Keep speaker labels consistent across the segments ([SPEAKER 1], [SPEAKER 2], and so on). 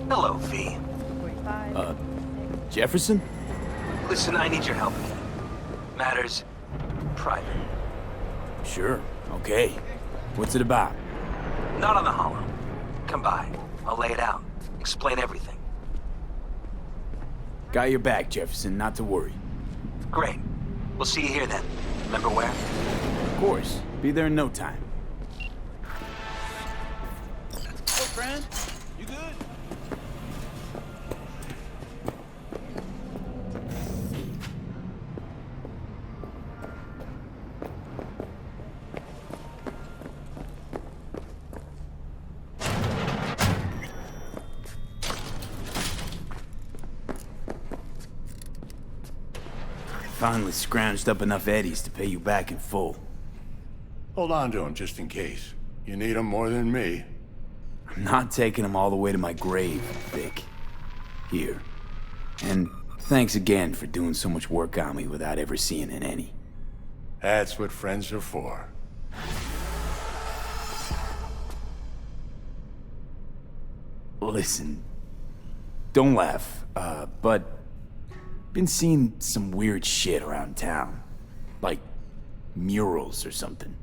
[SPEAKER 1] Hello, V.
[SPEAKER 2] 45.
[SPEAKER 3] Uh, Jefferson?
[SPEAKER 1] Listen, I need your help. Matters private.
[SPEAKER 3] Sure, okay. What's it about?
[SPEAKER 1] Not on the hollow. Come by. I'll lay it out. Explain everything.
[SPEAKER 3] Got your back, Jefferson, not to worry.
[SPEAKER 1] Great. We'll see you here then. Remember where?
[SPEAKER 3] Of course. Be there in no time.
[SPEAKER 4] Hey, friend. You good?
[SPEAKER 3] Finally scrounged up enough eddies to pay you back in full.
[SPEAKER 5] Hold on to him just in case. You need him more than me.
[SPEAKER 3] I'm not taking them all the way to my grave, Vic. Here. And thanks again for doing so much work on me without ever seeing an any.
[SPEAKER 5] That's what friends are for.
[SPEAKER 3] Listen, don't laugh, but been seeing some weird shit around town. Like murals or something.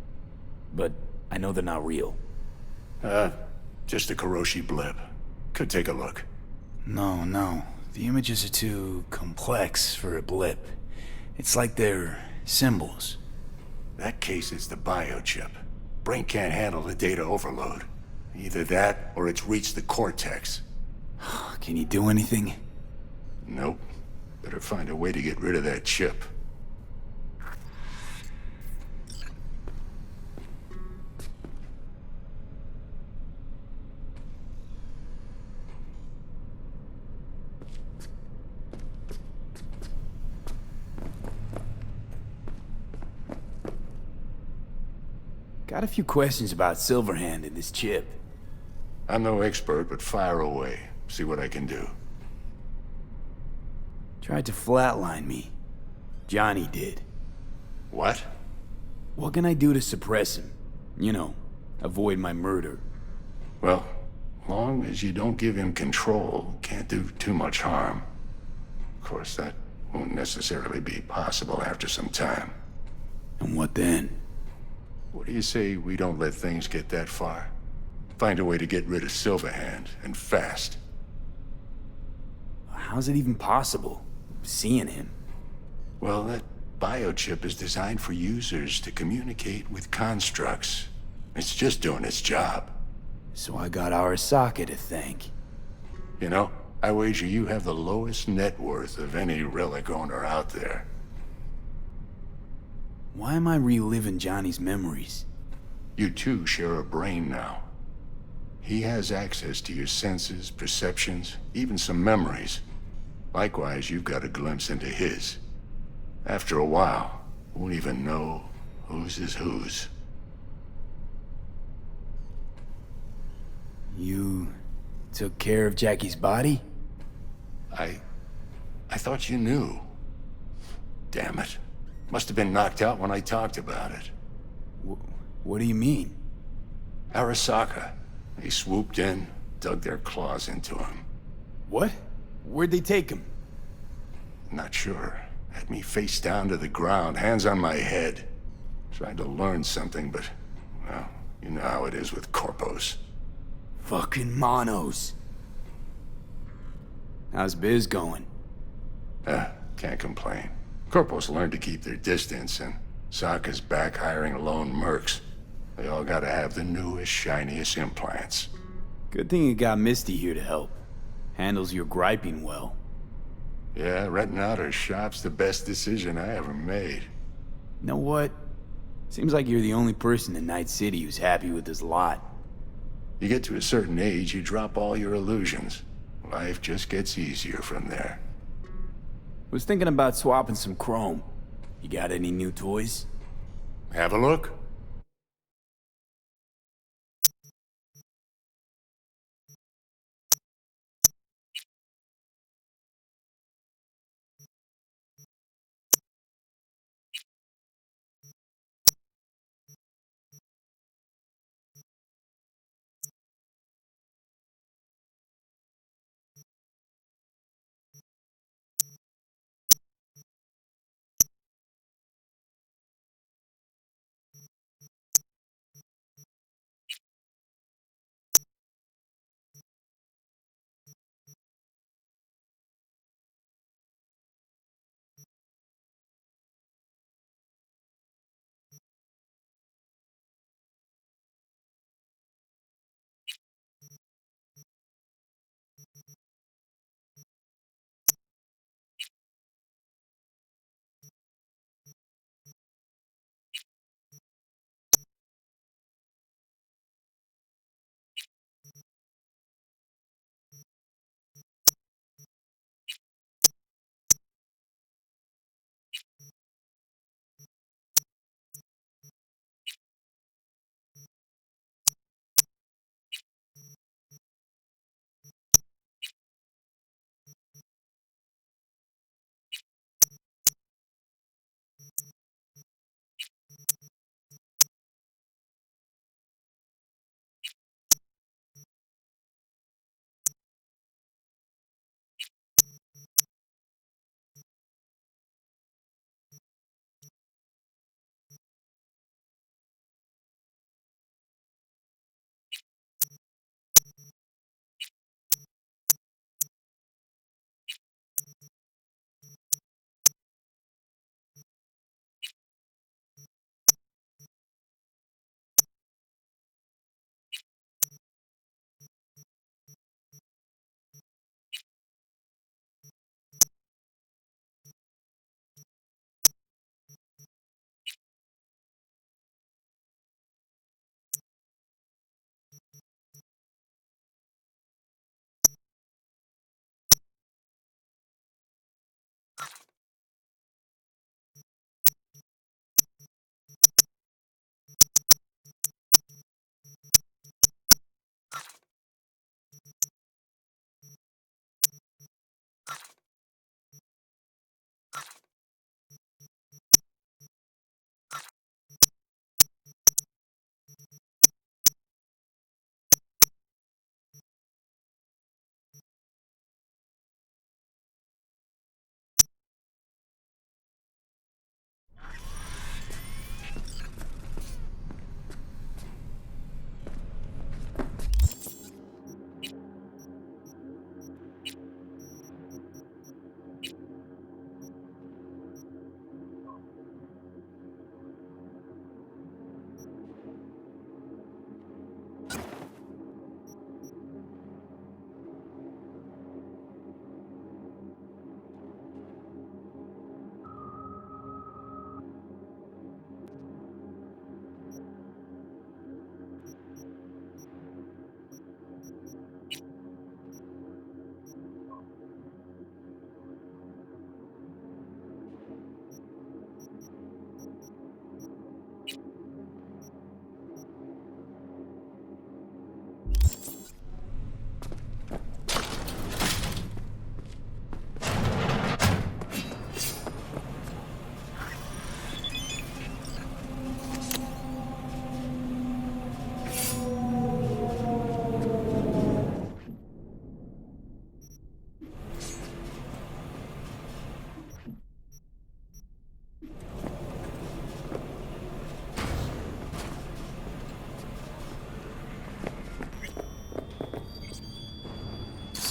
[SPEAKER 3] But I know they're not real.
[SPEAKER 5] Just a Karoshi blip. Could take a look.
[SPEAKER 3] No. The images are too complex for a blip. It's like they're symbols.
[SPEAKER 5] That case is the biochip. Brain can't handle the data overload. Either that, or it's reached the cortex.
[SPEAKER 3] Can you do anything?
[SPEAKER 5] Nope. Better find a way to get rid of that chip.
[SPEAKER 3] Got a few questions about Silverhand and this chip.
[SPEAKER 5] I'm no expert, but fire away. See what I can do.
[SPEAKER 3] Tried to flatline me. Johnny did.
[SPEAKER 5] What?
[SPEAKER 3] What can I do to suppress him? You know, avoid my murder.
[SPEAKER 5] Well, long as you don't give him control, can't do too much harm. Of course, that won't necessarily be possible after some time.
[SPEAKER 3] And what then?
[SPEAKER 5] What do you say we don't let things get that far? Find a way to get rid of Silverhand, and fast.
[SPEAKER 3] How's it even possible? Seeing him?
[SPEAKER 5] Well, that biochip is designed for users to communicate with constructs. It's just doing its job.
[SPEAKER 3] So I got Arasaka to thank.
[SPEAKER 5] You know, I wager you have the lowest net worth of any relic owner out there.
[SPEAKER 3] Why am I reliving Johnny's memories?
[SPEAKER 5] You two share a brain now. He has access to your senses, perceptions, even some memories. Likewise, you've got a glimpse into his. After a while, won't even know whose is whose.
[SPEAKER 3] You took care of Jackie's body?
[SPEAKER 5] I thought you knew. Damn it. Must have been knocked out when I talked about it.
[SPEAKER 3] What do you mean?
[SPEAKER 5] Arasaka. They swooped in, dug their claws into him.
[SPEAKER 3] What? Where'd they take him?
[SPEAKER 5] Not sure. Had me face down to the ground, hands on my head. Tried to learn something, but, well, you know how it is with corpos.
[SPEAKER 3] Fucking monos. How's biz going?
[SPEAKER 5] Can't complain. Corpos learned to keep their distance, and Sokka's back hiring lone mercs. They all gotta have the newest, shiniest implants.
[SPEAKER 3] Good thing you got Misty here to help. Handles your griping well.
[SPEAKER 5] Yeah, renting out her shop's the best decision I ever made.
[SPEAKER 3] You know what? Seems like you're the only person in Night City who's happy with this lot.
[SPEAKER 5] You get to a certain age, you drop all your illusions. Life just gets easier from there.
[SPEAKER 3] Was thinking about swapping some chrome. You got any new toys?
[SPEAKER 5] Have a look.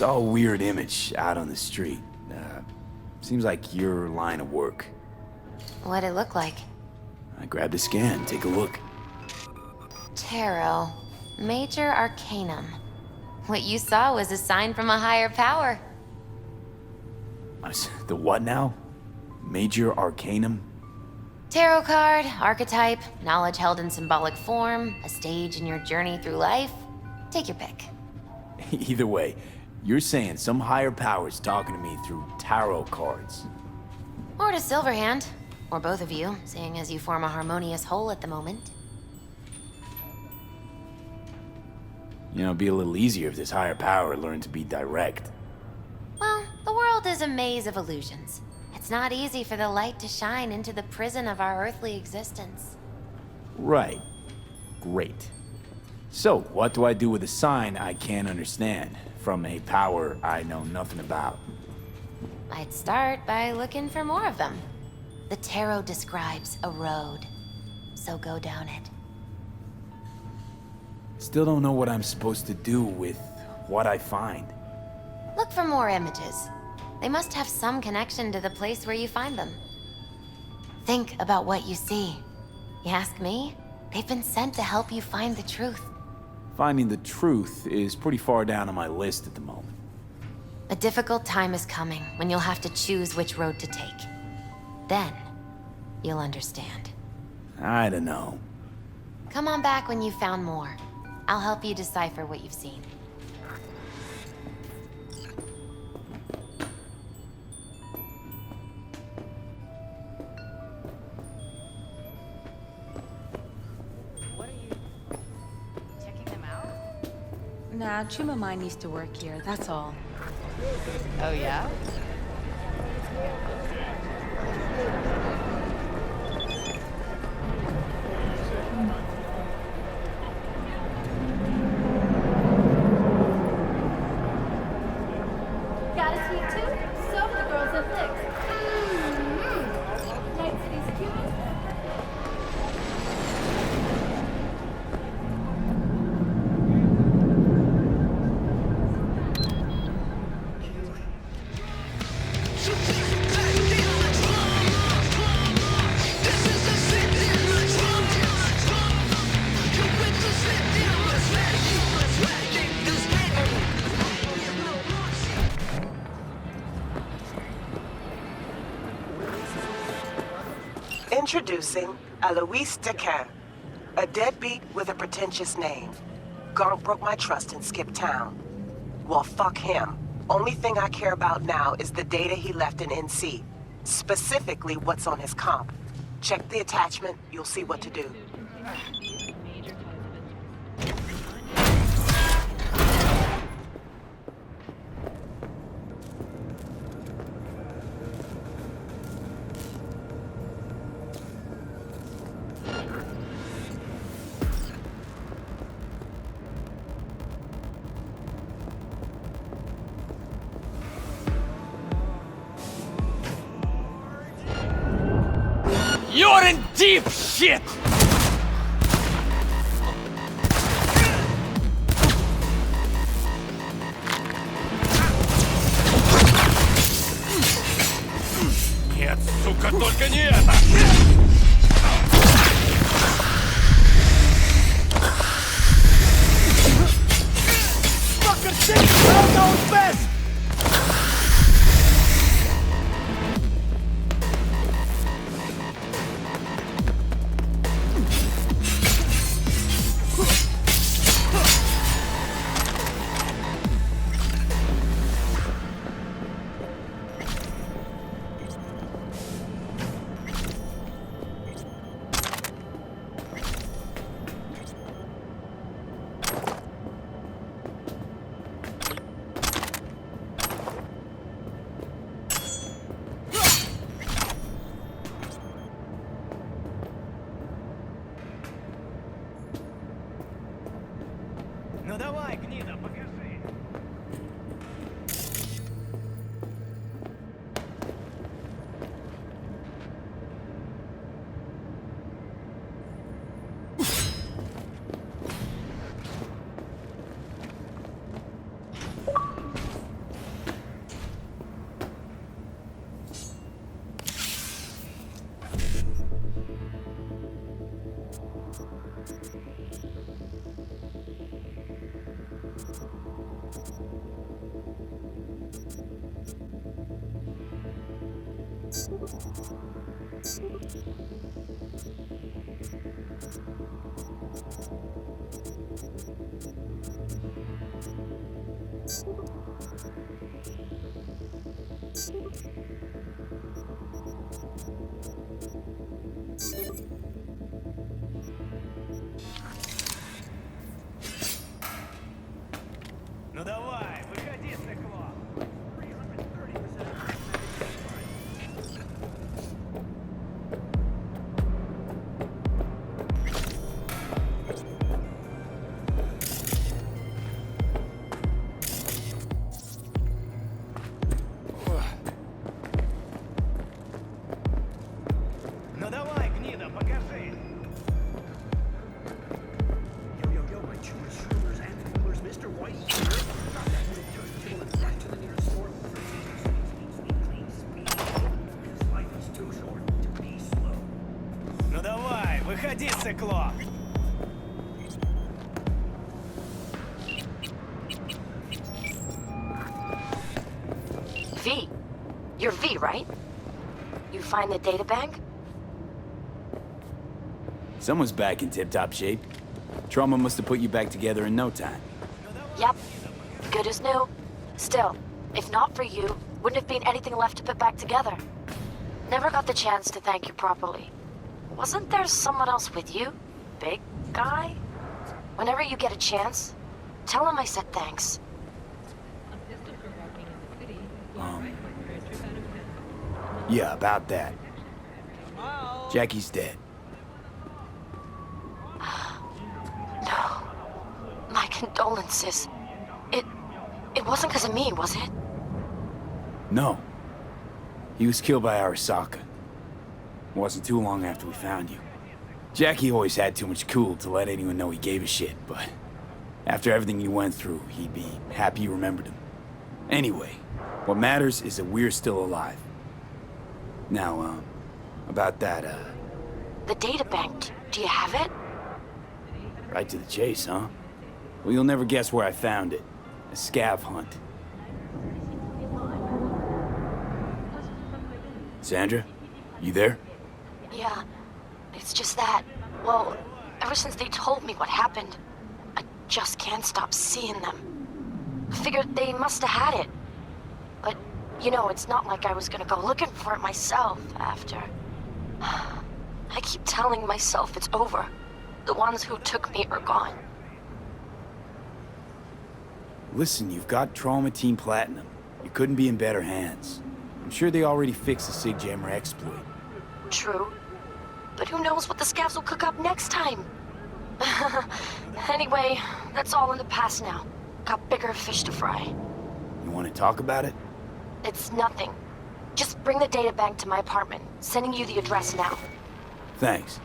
[SPEAKER 3] Saw a weird image out on the street. Seems like your line of work.
[SPEAKER 2] What'd it look like?
[SPEAKER 3] I grabbed a scan. Take a look.
[SPEAKER 2] Tarot. Major Arcanum. What you saw was a sign from a higher power.
[SPEAKER 3] The what now? Major Arcanum?
[SPEAKER 2] Tarot card, archetype, knowledge held in symbolic form, a stage in your journey through life. Take your pick.
[SPEAKER 3] Either way, you're saying some higher power's talking to me through tarot cards.
[SPEAKER 2] Or to Silverhand. Or both of you, seeing as you form a harmonious whole at the moment.
[SPEAKER 3] You know, it'd be a little easier if this higher power learned to be direct.
[SPEAKER 2] Well, the world is a maze of illusions. It's not easy for the light to shine into the prison of our earthly existence.
[SPEAKER 3] Right. Great. So, what do I do with a sign I can't understand, from a power I know nothing about?
[SPEAKER 2] I'd start by looking for more of them. The tarot describes a road, so go down it.
[SPEAKER 3] Still don't know what I'm supposed to do with what I find.
[SPEAKER 2] Look for more images. They must have some connection to the place where you find them. Think about what you see. You ask me? They've been sent to help you find the truth.
[SPEAKER 3] Finding the truth is pretty far down on my list at the moment.
[SPEAKER 2] A difficult time is coming when you'll have to choose which road to take. Then, you'll understand.
[SPEAKER 3] I don't know.
[SPEAKER 2] Come on back when you've found more. I'll help you decipher what you've seen.
[SPEAKER 6] What are you checking them out? Nah, Chuma mine used to work here, that's all. Oh yeah?
[SPEAKER 7] Got a sweet tooth? So for the girls at Flicks. Night City's cutest.
[SPEAKER 8] Introducing Alois Decan, a deadbeat with a pretentious name. Gonk broke my trust and skipped town. Well, fuck him. Only thing I care about now is the data he left in NC. Specifically, what's on his comp. Check the attachment, you'll see what to do.
[SPEAKER 4] You're in deep shit! Нет, сука, только не это! Fucker, take it out our best! Ну давай, выходи, стекло. Ну давай, гнида, покажи. Yo, my Jewish rulers and rulers, Mr. White here. Drop that little dirt kibble and rush to the nearest store. Speed. Because life is too short to be slow. Ну давай, выходи, стекло.
[SPEAKER 2] V. You're V, right? You find the data bank?
[SPEAKER 3] Someone's back in tip-top shape. Trauma must have put you back together in no time.
[SPEAKER 2] Yep. Good as new. Still, if not for you, wouldn't have been anything left to put back together. Never got the chance to thank you properly. Wasn't there someone else with you? Big guy? Whenever you get a chance, tell him I said thanks.
[SPEAKER 3] Yeah, about that. Jackie's dead.
[SPEAKER 2] No. My condolences. It wasn't because of me, was it?
[SPEAKER 3] No. He was killed by Arasaka. Wasn't too long after we found you. Jackie always had too much cool to let anyone know he gave a shit, but after everything you went through, he'd be happy you remembered him. Anyway, what matters is that we're still alive. Now, about that,
[SPEAKER 2] The data bank. Do you have it?
[SPEAKER 3] right to the chase, huh? Well, you'll never guess where I found it. A scav hunt. Sandra, you there?
[SPEAKER 2] Yeah. It's just that, well, ever since they told me what happened, I just can't stop seeing them. I figured they must have had it. But, you know, it's not like I was gonna go looking for it myself after. I keep telling myself it's over. The ones who took me are gone.
[SPEAKER 3] Listen, you've got Trauma Team Platinum. You couldn't be in better hands. I'm sure they already fixed the Sig Jammer exploit.
[SPEAKER 2] True. But who knows what the scavs will cook up next time? Anyway, that's all in the past now. Got bigger fish to fry.
[SPEAKER 3] You want to talk about it?
[SPEAKER 2] It's nothing. Just bring the data bank to my apartment. Sending you the address now.
[SPEAKER 3] Thanks.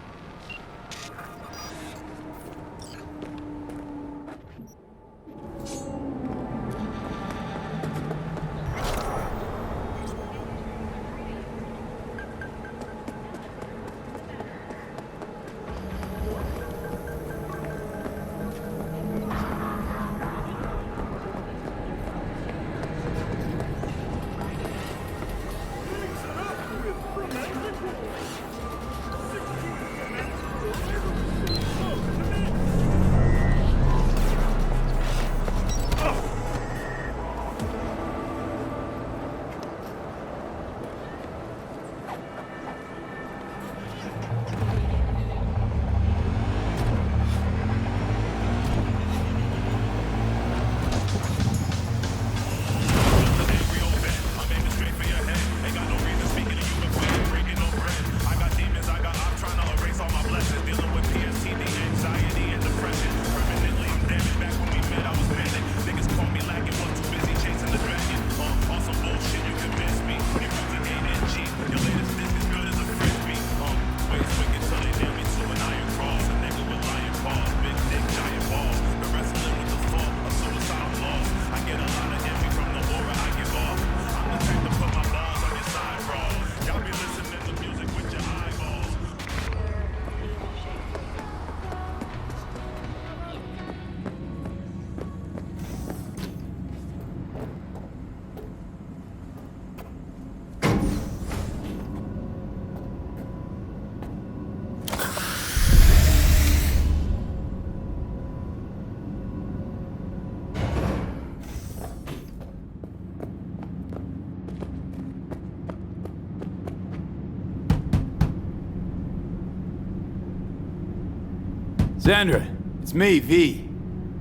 [SPEAKER 3] Sandra, it's me, V.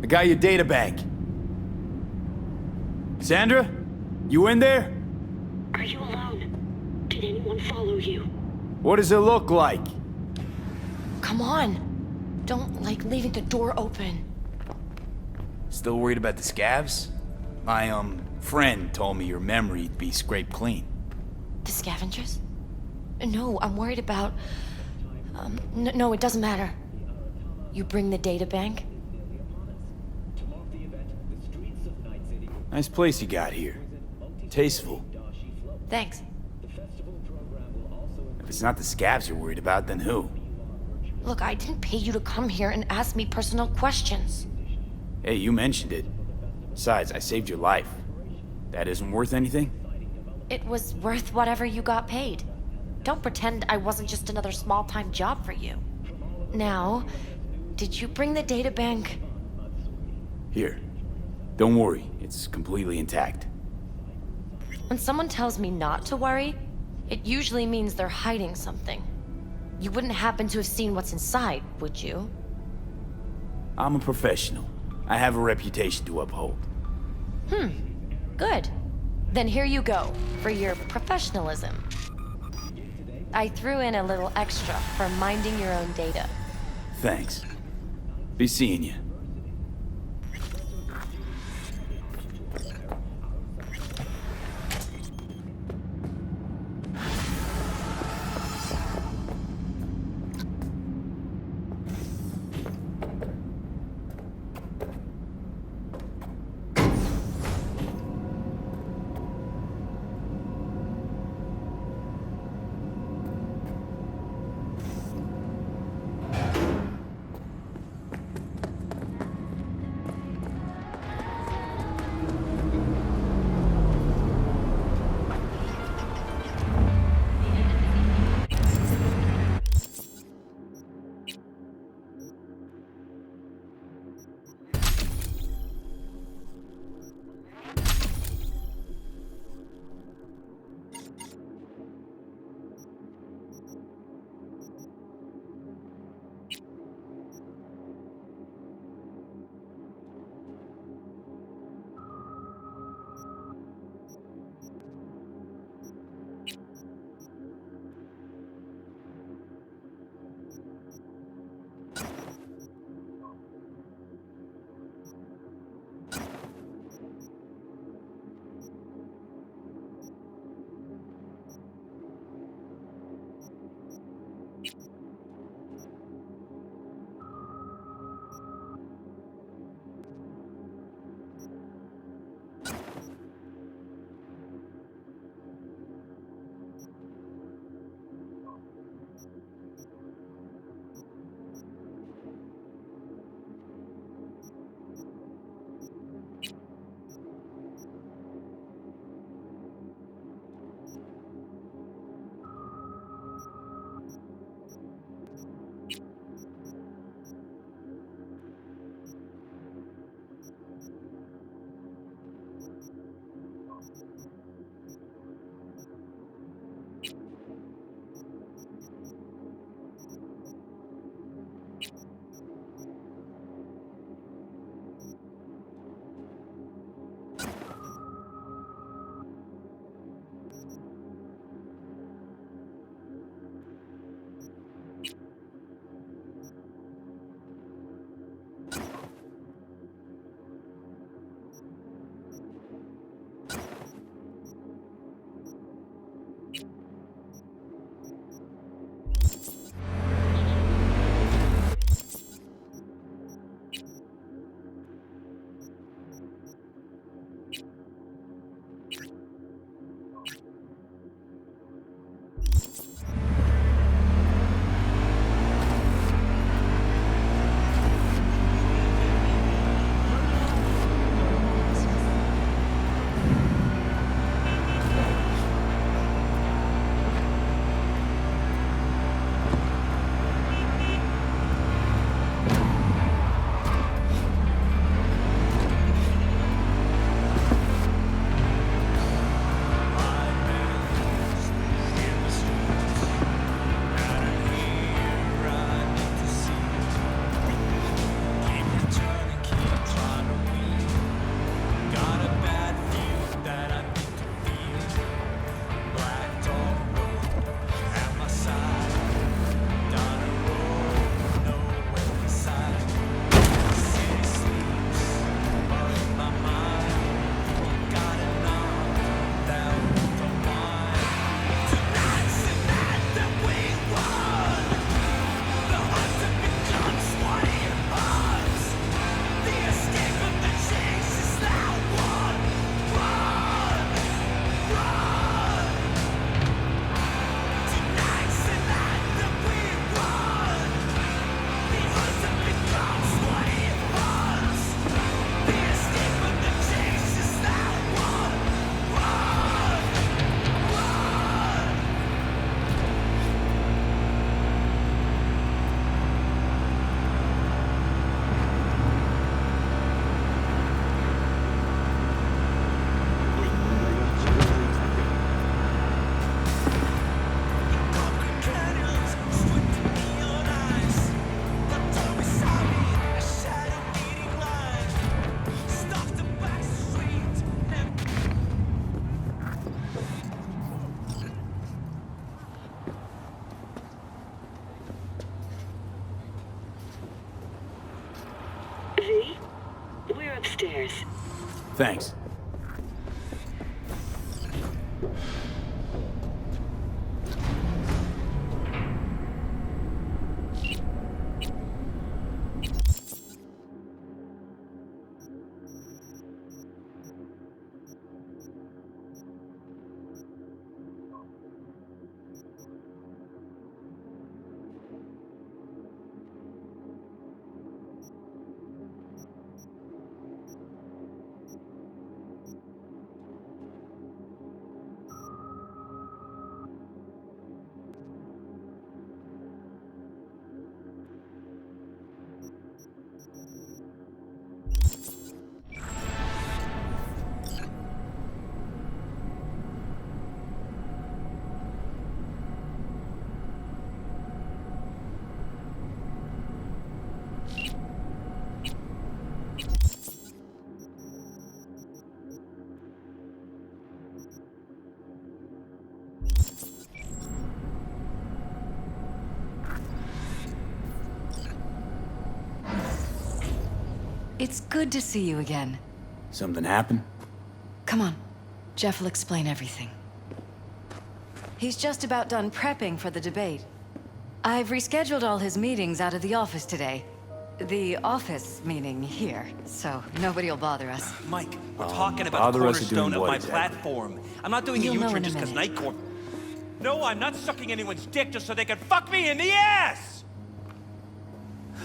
[SPEAKER 3] I got your data bank. Sandra? You in there?
[SPEAKER 9] Are you alone? Did anyone follow you?
[SPEAKER 3] What does it look like?
[SPEAKER 6] Come on. Don't like leaving the door open.
[SPEAKER 3] Still worried about the scavs? My, friend told me your memory'd be scraped clean.
[SPEAKER 6] The scavengers? No, I'm worried about... no, it doesn't matter. You bring the data bank?
[SPEAKER 3] Nice place you got here. Tasteful.
[SPEAKER 6] Thanks.
[SPEAKER 3] If it's not the scavs you're worried about, then who?
[SPEAKER 6] Look, I didn't pay you to come here and ask me personal questions.
[SPEAKER 3] Hey, you mentioned it. Besides, I saved your life. That isn't worth anything?
[SPEAKER 6] It was worth whatever you got paid. Don't pretend I wasn't just another small-time job for you. Now, did you bring the data bank?
[SPEAKER 3] Here. Don't worry, it's completely intact.
[SPEAKER 6] When someone tells me not to worry, it usually means they're hiding something. You wouldn't happen to have seen what's inside, would you?
[SPEAKER 3] I'm a professional. I have a reputation to uphold.
[SPEAKER 6] Good. Then here you go, for your professionalism. I threw in a little extra for minding your own data.
[SPEAKER 3] Thanks. Be seeing you. Thanks.
[SPEAKER 10] It's good to see you again.
[SPEAKER 3] Something happened?
[SPEAKER 10] Come on. Jeff will explain everything. He's just about done prepping for the debate. I've rescheduled all his meetings out of the office today. The office meaning here, so nobody will bother us.
[SPEAKER 11] Mike, we're talking about the
[SPEAKER 3] bother us or
[SPEAKER 11] cornerstone
[SPEAKER 3] doing
[SPEAKER 11] of
[SPEAKER 3] what
[SPEAKER 11] my
[SPEAKER 3] exactly?
[SPEAKER 11] platform. I'm not doing
[SPEAKER 10] You'll
[SPEAKER 11] a
[SPEAKER 10] know
[SPEAKER 11] U-turn
[SPEAKER 10] in a
[SPEAKER 11] just because
[SPEAKER 10] minute.
[SPEAKER 11] Night Court... No, I'm not sucking anyone's dick just so they can fuck me in the ass!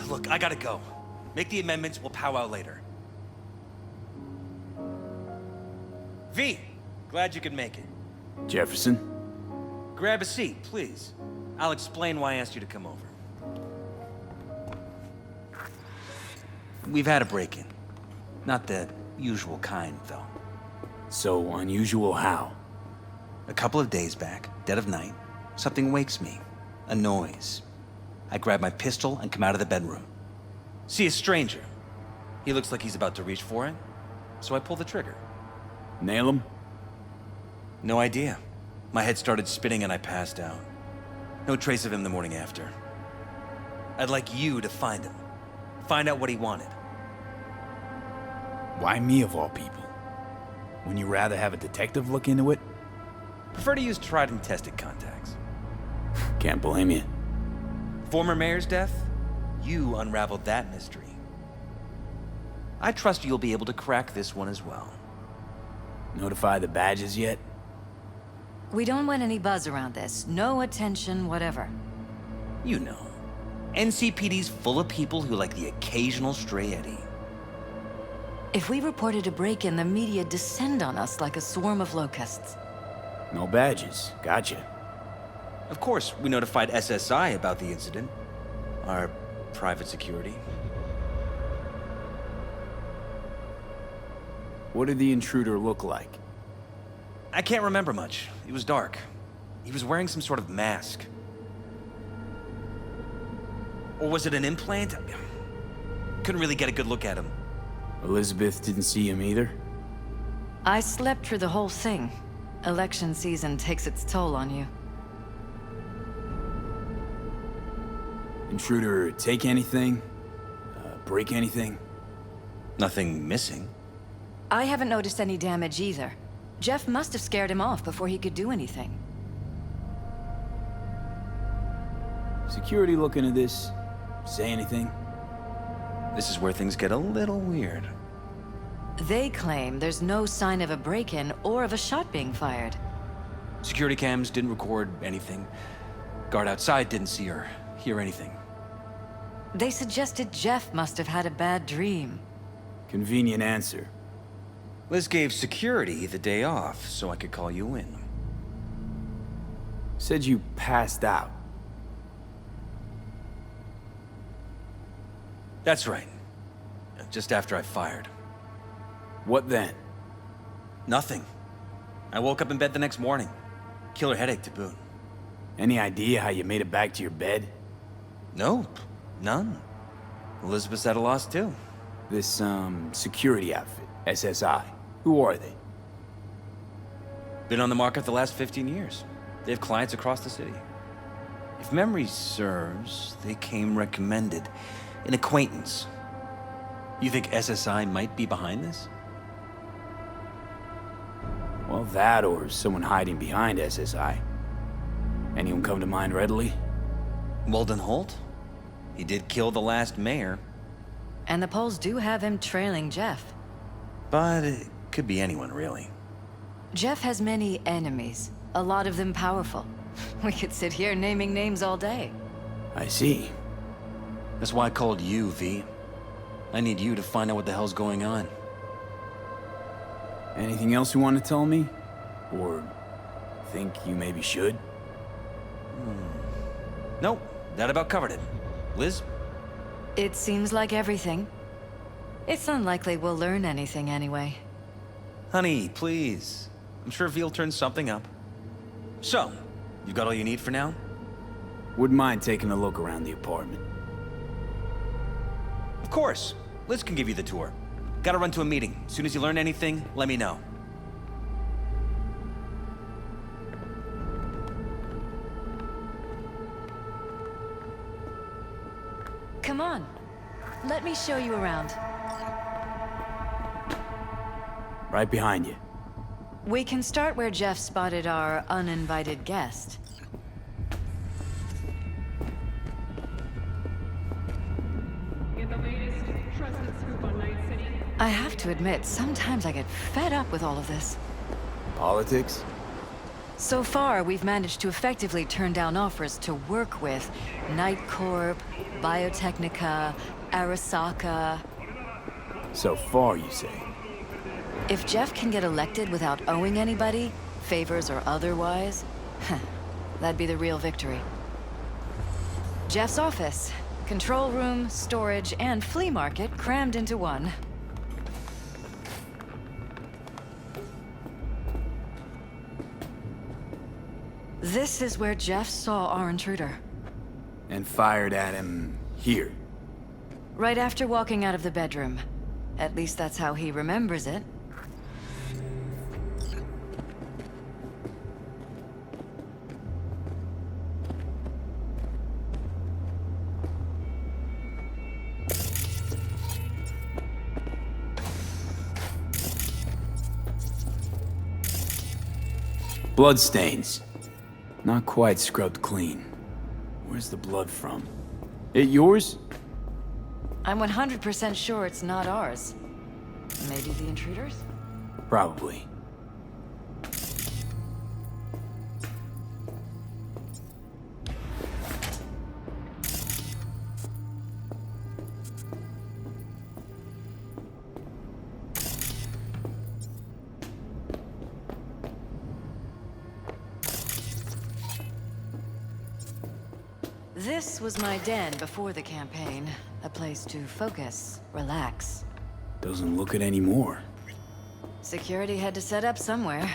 [SPEAKER 11] Look, I gotta go. Make the amendments, we'll powwow later. V, glad you could make it.
[SPEAKER 3] Jefferson?
[SPEAKER 11] Grab a seat, please. I'll explain why I asked you to come over. We've had a break-in. Not the usual kind, though.
[SPEAKER 3] So unusual how?
[SPEAKER 11] A couple of days back, dead of night, something wakes me. A noise. I grab my pistol and come out of the bedroom. See a stranger. He looks like he's about to reach for it, so I pull the trigger.
[SPEAKER 3] Nail him?
[SPEAKER 11] No idea. My head started spinning and I passed out. No trace of him the morning after. I'd like you to find him. Find out what he wanted.
[SPEAKER 3] Why me of all people? Wouldn't you rather have a detective look into it?
[SPEAKER 11] Prefer to use tried and tested contacts.
[SPEAKER 3] Can't blame you.
[SPEAKER 11] Former mayor's death? You unraveled that mystery. I trust you'll be able to crack this one as well.
[SPEAKER 3] Notify the badges yet?
[SPEAKER 10] We don't want any buzz around this. No attention, whatever.
[SPEAKER 11] You know. NCPD's full of people who like the occasional stray eddy.
[SPEAKER 10] If we reported a break-in, the media descend on us like a swarm of locusts.
[SPEAKER 3] No badges. Gotcha.
[SPEAKER 11] Of course, we notified SSI about the incident. Our private security.
[SPEAKER 3] What did the intruder look like?
[SPEAKER 11] I can't remember much. It was dark. He was wearing some sort of mask. Or was it an implant? Couldn't really get a good look at him.
[SPEAKER 3] Elizabeth didn't see him either?
[SPEAKER 10] I slept through the whole thing. Election season takes its toll on you.
[SPEAKER 3] Intruder take anything? Break anything?
[SPEAKER 11] Nothing missing.
[SPEAKER 10] I haven't noticed any damage either. Jeff must have scared him off before he could do anything.
[SPEAKER 3] Security looking at this? Say anything?
[SPEAKER 11] This is where things get a little weird.
[SPEAKER 10] They claim there's no sign of a break-in or of a shot being fired.
[SPEAKER 11] Security cams didn't record anything. Guard outside didn't see or hear anything.
[SPEAKER 10] They suggested Jeff must have had a bad dream.
[SPEAKER 3] Convenient answer.
[SPEAKER 11] Liz gave security the day off so I could call you in.
[SPEAKER 3] Said you passed out.
[SPEAKER 11] That's right. Just after I fired.
[SPEAKER 3] What then?
[SPEAKER 11] Nothing. I woke up in bed the next morning. Killer headache to boot.
[SPEAKER 3] Any idea how you made it back to your bed?
[SPEAKER 11] Nope. None. Elizabeth's at a loss too.
[SPEAKER 3] This, security outfit, SSI. Who are they?
[SPEAKER 11] Been on the market the last 15 years. They have clients across the city. If memory serves, they came recommended. An acquaintance. You think SSI might be behind this?
[SPEAKER 3] Well, that or someone hiding behind SSI. Anyone come to mind readily?
[SPEAKER 11] Walden Holt? He did kill the last mayor.
[SPEAKER 10] And the polls do have him trailing Jeff.
[SPEAKER 11] But it could be anyone, really.
[SPEAKER 10] Jeff has many enemies, a lot of them powerful. We could sit here naming names all day.
[SPEAKER 3] I see.
[SPEAKER 11] That's why I called you, V. I need you to find out what the hell's going on.
[SPEAKER 3] Anything else you want to tell me? Or think you maybe should?
[SPEAKER 11] Nope, that about covered it. Liz?
[SPEAKER 10] It seems like everything. It's unlikely we'll learn anything anyway.
[SPEAKER 11] Honey, please. I'm sure V'll turn something up. So, you got all you need for now?
[SPEAKER 3] Wouldn't mind taking a look around the apartment.
[SPEAKER 11] Of course. Liz can give you the tour. Gotta run to a meeting. As soon as you learn anything, let me know.
[SPEAKER 10] Come on. Let me show you around.
[SPEAKER 3] Right behind you.
[SPEAKER 10] We can start where Jeff spotted our uninvited guest. I have to admit, sometimes I get fed up with all of this.
[SPEAKER 3] Politics?
[SPEAKER 10] So far, we've managed to effectively turn down offers to work with Night Corp, Biotechnica, Arasaka.
[SPEAKER 3] So far, you say?
[SPEAKER 10] If Jeff can get elected without owing anybody, favors or otherwise, that'd be the real victory. Jeff's office, control room, storage, and flea market crammed into one. This is where Jeff saw our intruder.
[SPEAKER 3] And fired at him here.
[SPEAKER 10] Right after walking out of the bedroom. At least that's how he remembers it.
[SPEAKER 3] Bloodstains. Not quite scrubbed clean. Where's the blood from? It yours?
[SPEAKER 10] I'm 100% sure it's not ours. Maybe the intruders?
[SPEAKER 3] Probably.
[SPEAKER 10] This was my den before the campaign. A place to focus, relax.
[SPEAKER 3] Doesn't look it anymore.
[SPEAKER 10] Security had to set up somewhere.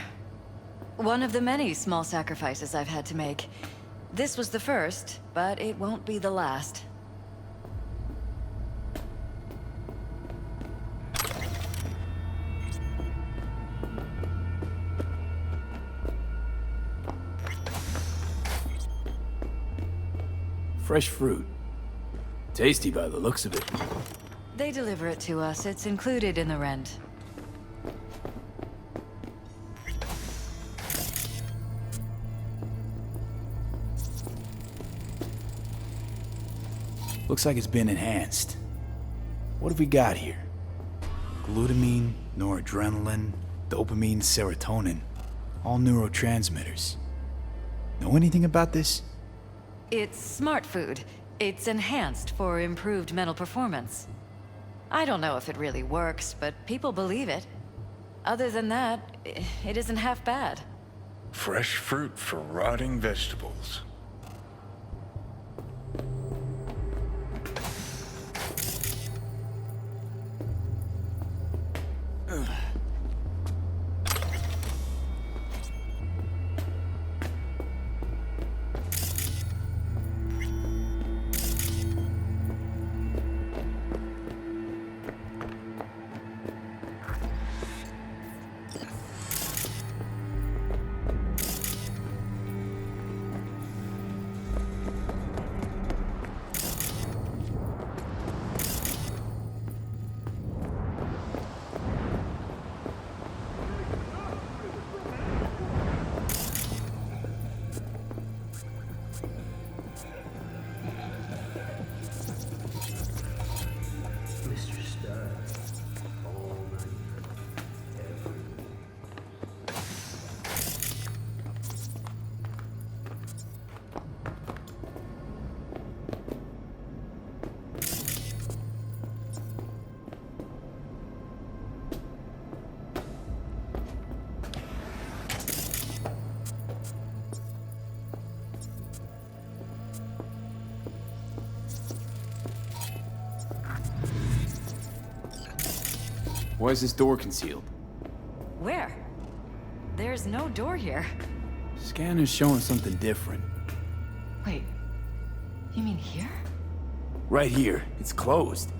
[SPEAKER 10] One of the many small sacrifices I've had to make. This was the first, but it won't be the last.
[SPEAKER 3] Fresh fruit. Tasty by the looks of it.
[SPEAKER 10] They deliver it to us. It's included in the rent.
[SPEAKER 3] Looks like it's been enhanced. What have we got here? Glutamine, noradrenaline, dopamine, serotonin. All neurotransmitters. Know anything about this?
[SPEAKER 10] It's smart food. It's enhanced for improved mental performance. I don't know if it really works, but people believe it. Other than that, it isn't half bad.
[SPEAKER 12] Fresh fruit for rotting vegetables.
[SPEAKER 3] Why is this door concealed?
[SPEAKER 10] Where? There's no door here.
[SPEAKER 3] Scanner's showing something different.
[SPEAKER 10] Wait, you mean here?
[SPEAKER 3] Right here. It's closed.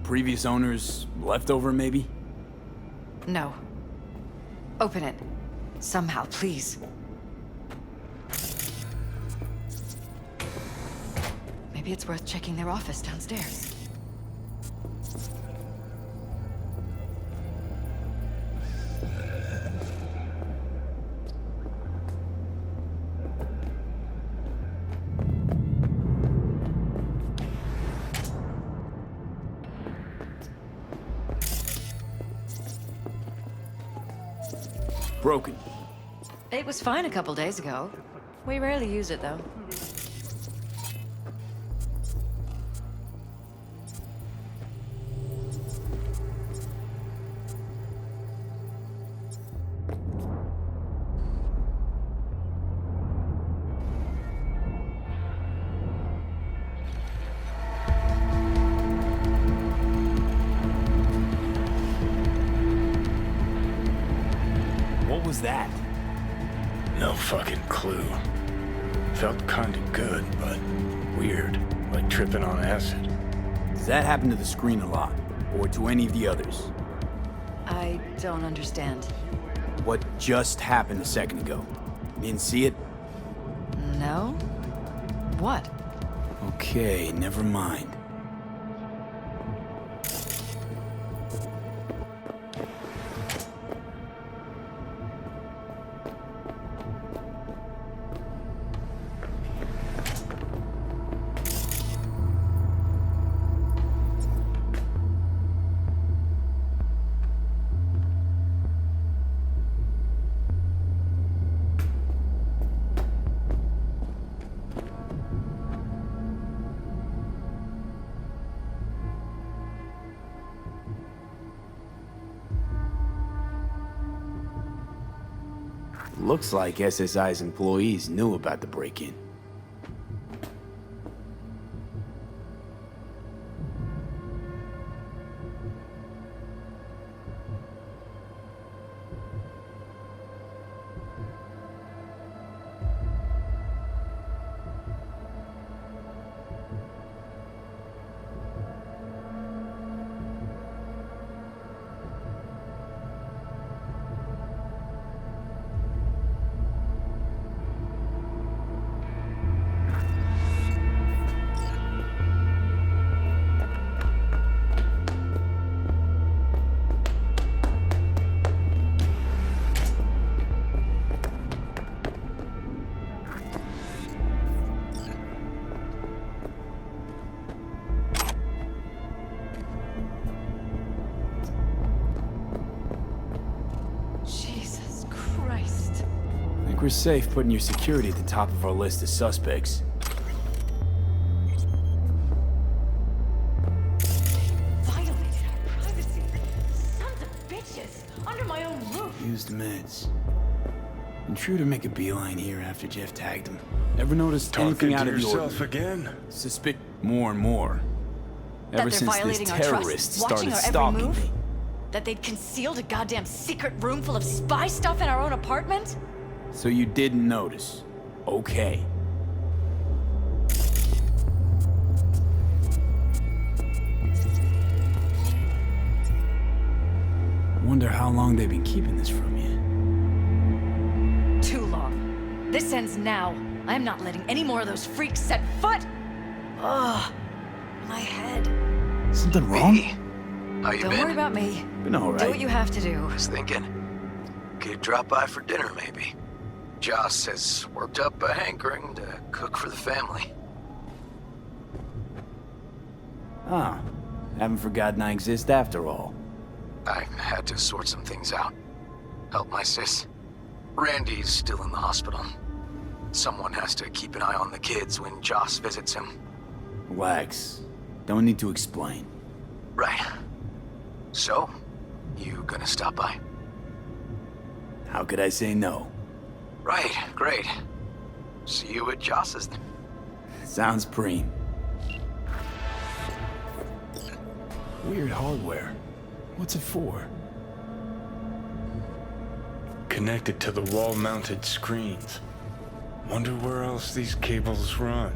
[SPEAKER 3] Previous owners left over, maybe?
[SPEAKER 10] No. Open it. Somehow, please. Maybe it's worth checking their office downstairs.
[SPEAKER 3] Broken.
[SPEAKER 10] It was fine a couple days ago. We rarely use it, though.
[SPEAKER 3] What was that?
[SPEAKER 12] No fucking clue. Felt kinda good, but weird. Like tripping on acid.
[SPEAKER 3] Does that happen to the screen a lot? Or to any of the others?
[SPEAKER 10] I don't understand.
[SPEAKER 3] What just happened a second ago? You didn't see it?
[SPEAKER 10] No? What?
[SPEAKER 3] Okay, never mind. Looks like SSI's employees knew about the break-in.
[SPEAKER 10] Jesus Christ.
[SPEAKER 3] I think we're safe putting your security at the top of our list of suspects.
[SPEAKER 10] Violated our privacy. Sons of bitches. Under my own roof.
[SPEAKER 3] Used meds. Intruder make a beeline here after Jeff tagged him. Ever noticed anything
[SPEAKER 12] Talking
[SPEAKER 3] out
[SPEAKER 12] to
[SPEAKER 3] of the
[SPEAKER 12] yourself
[SPEAKER 3] ordinary?
[SPEAKER 12] again?
[SPEAKER 3] Suspect more and more. Ever
[SPEAKER 10] That they're
[SPEAKER 3] since this
[SPEAKER 10] violating our
[SPEAKER 3] terrorist
[SPEAKER 10] trust, watching
[SPEAKER 3] started
[SPEAKER 10] our every
[SPEAKER 3] stalking
[SPEAKER 10] move?
[SPEAKER 3] me.
[SPEAKER 10] That they'd concealed a goddamn secret room full of spy stuff in our own apartment?
[SPEAKER 3] So you didn't notice. Okay. Wonder how long they've been keeping this from you.
[SPEAKER 10] Too long. This ends now. I am not letting any more of those freaks set foot. Ugh. My head.
[SPEAKER 3] Something wrong?
[SPEAKER 1] How you
[SPEAKER 10] Don't
[SPEAKER 1] been?
[SPEAKER 10] worry about me.
[SPEAKER 3] Been all
[SPEAKER 10] Do
[SPEAKER 3] right.
[SPEAKER 10] what you have to do.
[SPEAKER 1] Was thinking. Could drop by for dinner, maybe. Joss has worked up a hankering to cook for the family.
[SPEAKER 3] Ah, haven't forgotten I exist after all.
[SPEAKER 1] I had to sort some things out. Help my sis. Randy's still in the hospital. Someone has to keep an eye on the kids when Joss visits him.
[SPEAKER 3] Relax. Don't need to explain.
[SPEAKER 1] Right. So, you gonna stop by?
[SPEAKER 3] How could I say no?
[SPEAKER 1] Right, great. See you at Joss's then.
[SPEAKER 3] Sounds preem. Weird hardware. What's it for?
[SPEAKER 12] connected to the wall-mounted screens. Wonder where else these cables run.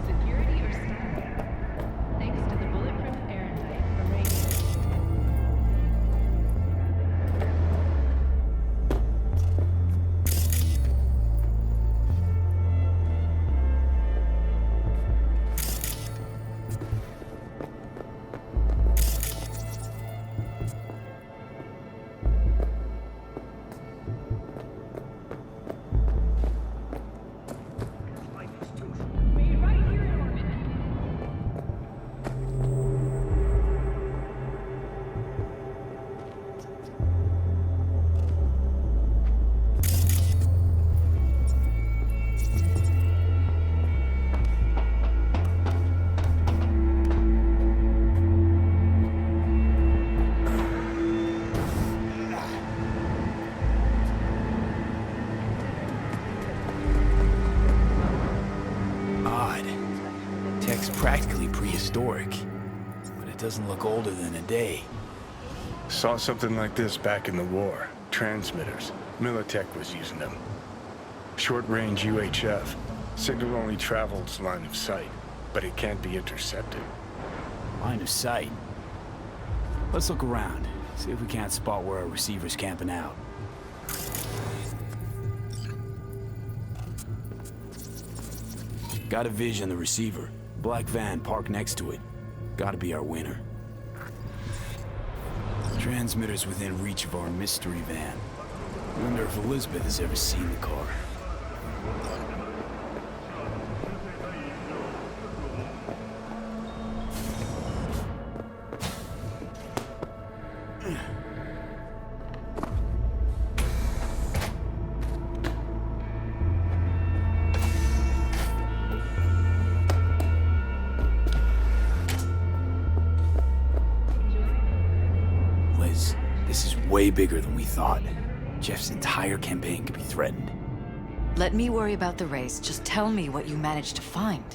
[SPEAKER 7] Security or standby? Thanks to the bulletproof airtight from Radiant. Be right here in orbit.
[SPEAKER 3] Odd. Tech's practically prehistoric, but it doesn't look older than a day.
[SPEAKER 12] Saw something like this back in the war. Transmitters. Militech was using them. Short-range UHF. Signal only travels line of sight, but it can't be intercepted.
[SPEAKER 3] Line of sight. Let's look around, see if we can't spot where our receiver's camping out. Got a vision, the receiver. Black van parked next to it. Gotta be our winner. Transmitter's within reach of our mystery van. Wonder if Elizabeth has ever seen the car. Liz, this is way bigger than we thought. Jeff's entire campaign could be threatened.
[SPEAKER 10] Let me worry about the race. Just tell me what you managed to find.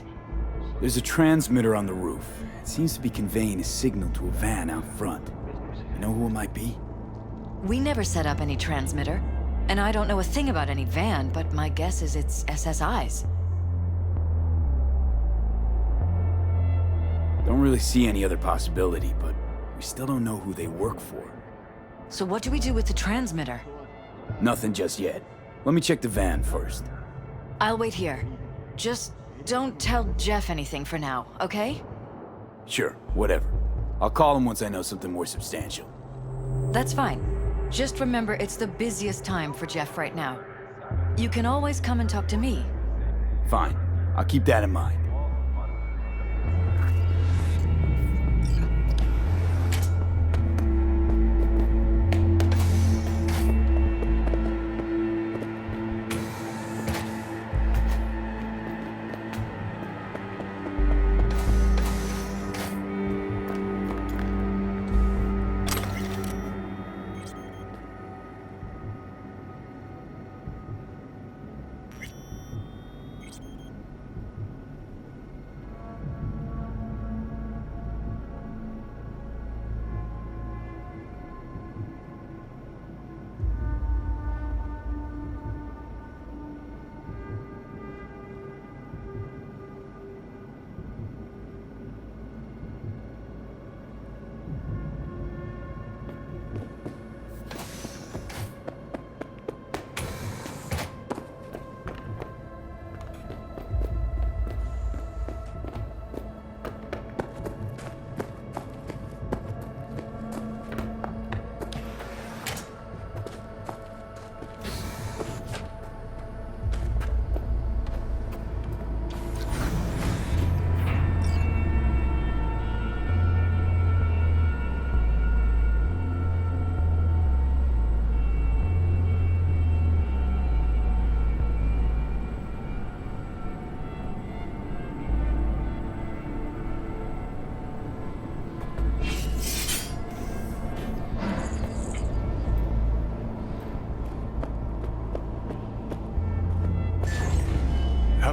[SPEAKER 3] There's a transmitter on the roof. It seems to be conveying a signal to a van out front. You know who it might be?
[SPEAKER 10] We never set up any transmitter, and I don't know a thing about any van, but my guess is it's SSI's.
[SPEAKER 3] Don't really see any other possibility, but we still don't know who they work for.
[SPEAKER 10] So what do we do with the transmitter?
[SPEAKER 3] Nothing just yet. Let me check the van first.
[SPEAKER 10] I'll wait here. Just don't tell Jeff anything for now, okay?
[SPEAKER 3] Sure, whatever. I'll call him once I know something more substantial.
[SPEAKER 10] That's fine. Just remember it's the busiest time for Jeff right now. You can always come and talk to me.
[SPEAKER 3] Fine. I'll keep that in mind.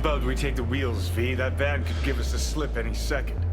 [SPEAKER 12] about we take the wheels, V? That van could give us a slip any second.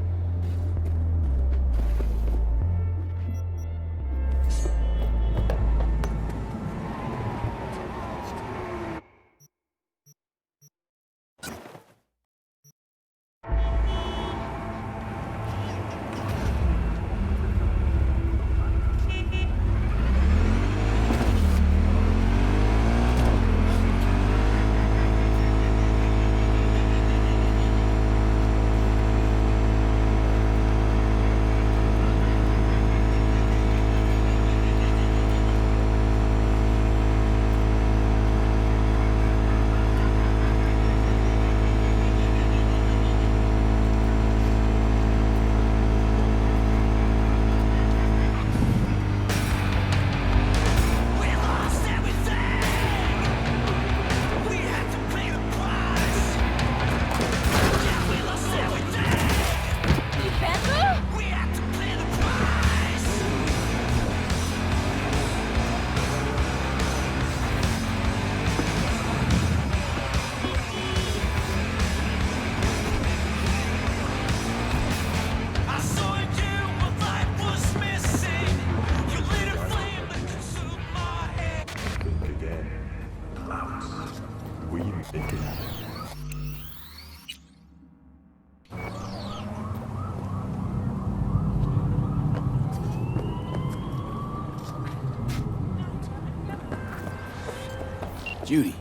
[SPEAKER 3] Judy,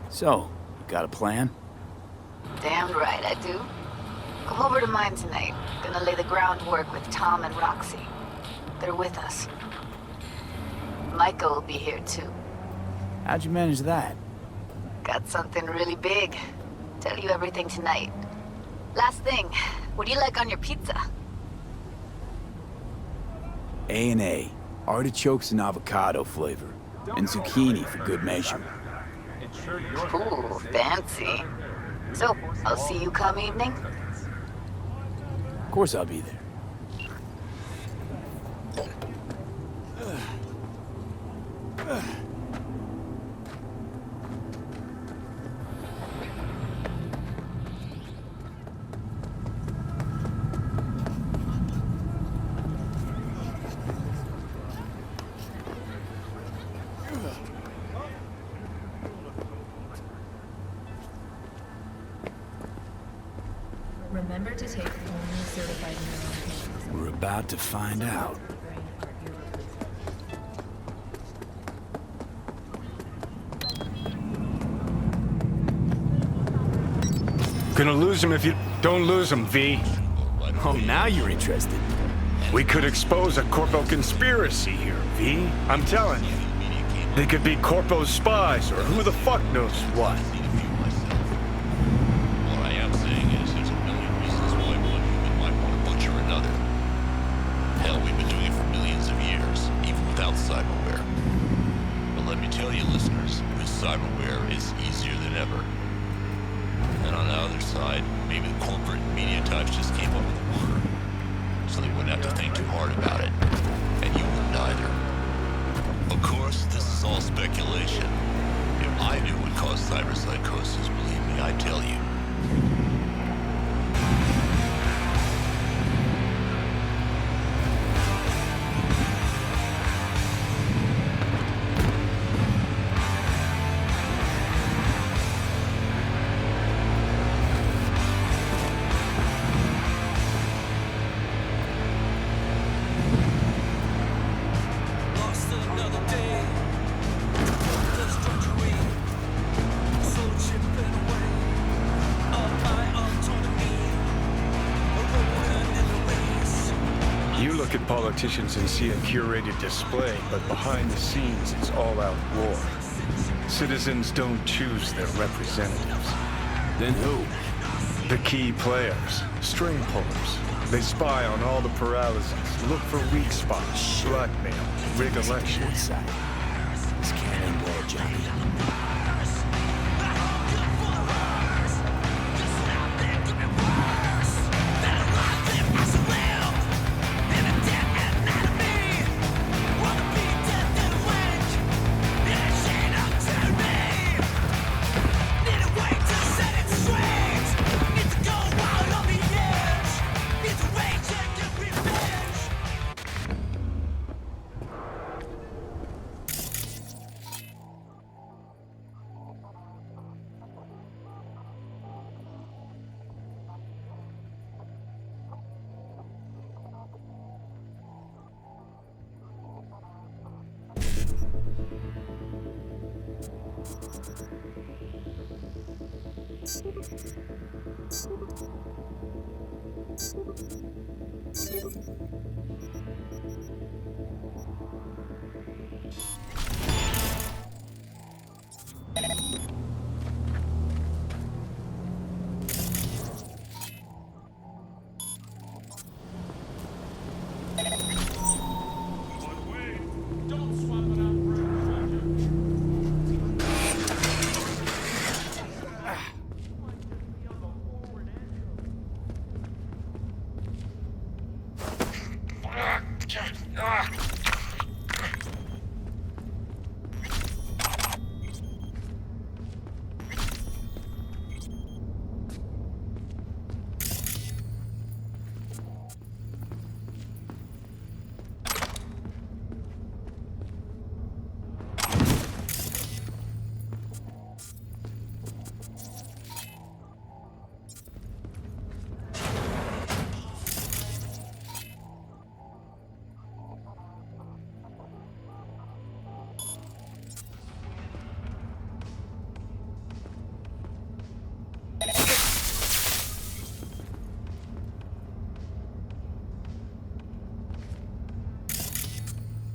[SPEAKER 3] so, you got a plan?
[SPEAKER 13] Damn right I do. Come over to mine tonight. Gonna lay the groundwork with Tom and Roxy. They're with us. Micah will be here too.
[SPEAKER 3] How'd you manage that?
[SPEAKER 13] Got something really big. Tell you everything tonight. Last thing, what do you like on your pizza?
[SPEAKER 3] A&A. Artichokes and avocado flavor. And zucchini for good measure.
[SPEAKER 13] Ooh, fancy. So, I'll see you come evening?
[SPEAKER 3] Of course I'll be there.
[SPEAKER 7] Remember to take only certified medications.
[SPEAKER 3] We're about to find out.
[SPEAKER 12] Gonna lose him if you don't lose him, V.
[SPEAKER 3] Oh, now you're interested.
[SPEAKER 12] We could expose a Corpo conspiracy here, V. I'm telling you. They could be Corpo's spies, or who the fuck knows what.
[SPEAKER 14] What I am saying is there's a million reasons why one human might want to butcher another. Hell, we've been doing it for millions of years, even without cyberware. But let me tell you, listeners, with cyberware, it's easier than ever. And on the other side, maybe the corporate media types just came up with the word, so they wouldn't have to think too hard about it. And you wouldn't either. Of course, this is all speculation. If I knew what caused cyberpsychosis, believe me, I'd tell you.
[SPEAKER 12] Politicians and see a curated display, but behind the scenes it's all-out war. Citizens don't choose their representatives.
[SPEAKER 3] Then who?
[SPEAKER 12] The key players, string pullers. They spy on all the paralyses, look for weak spots, blackmail, rig elections.
[SPEAKER 3] This can't end well, Johnny.
[SPEAKER 15] Straight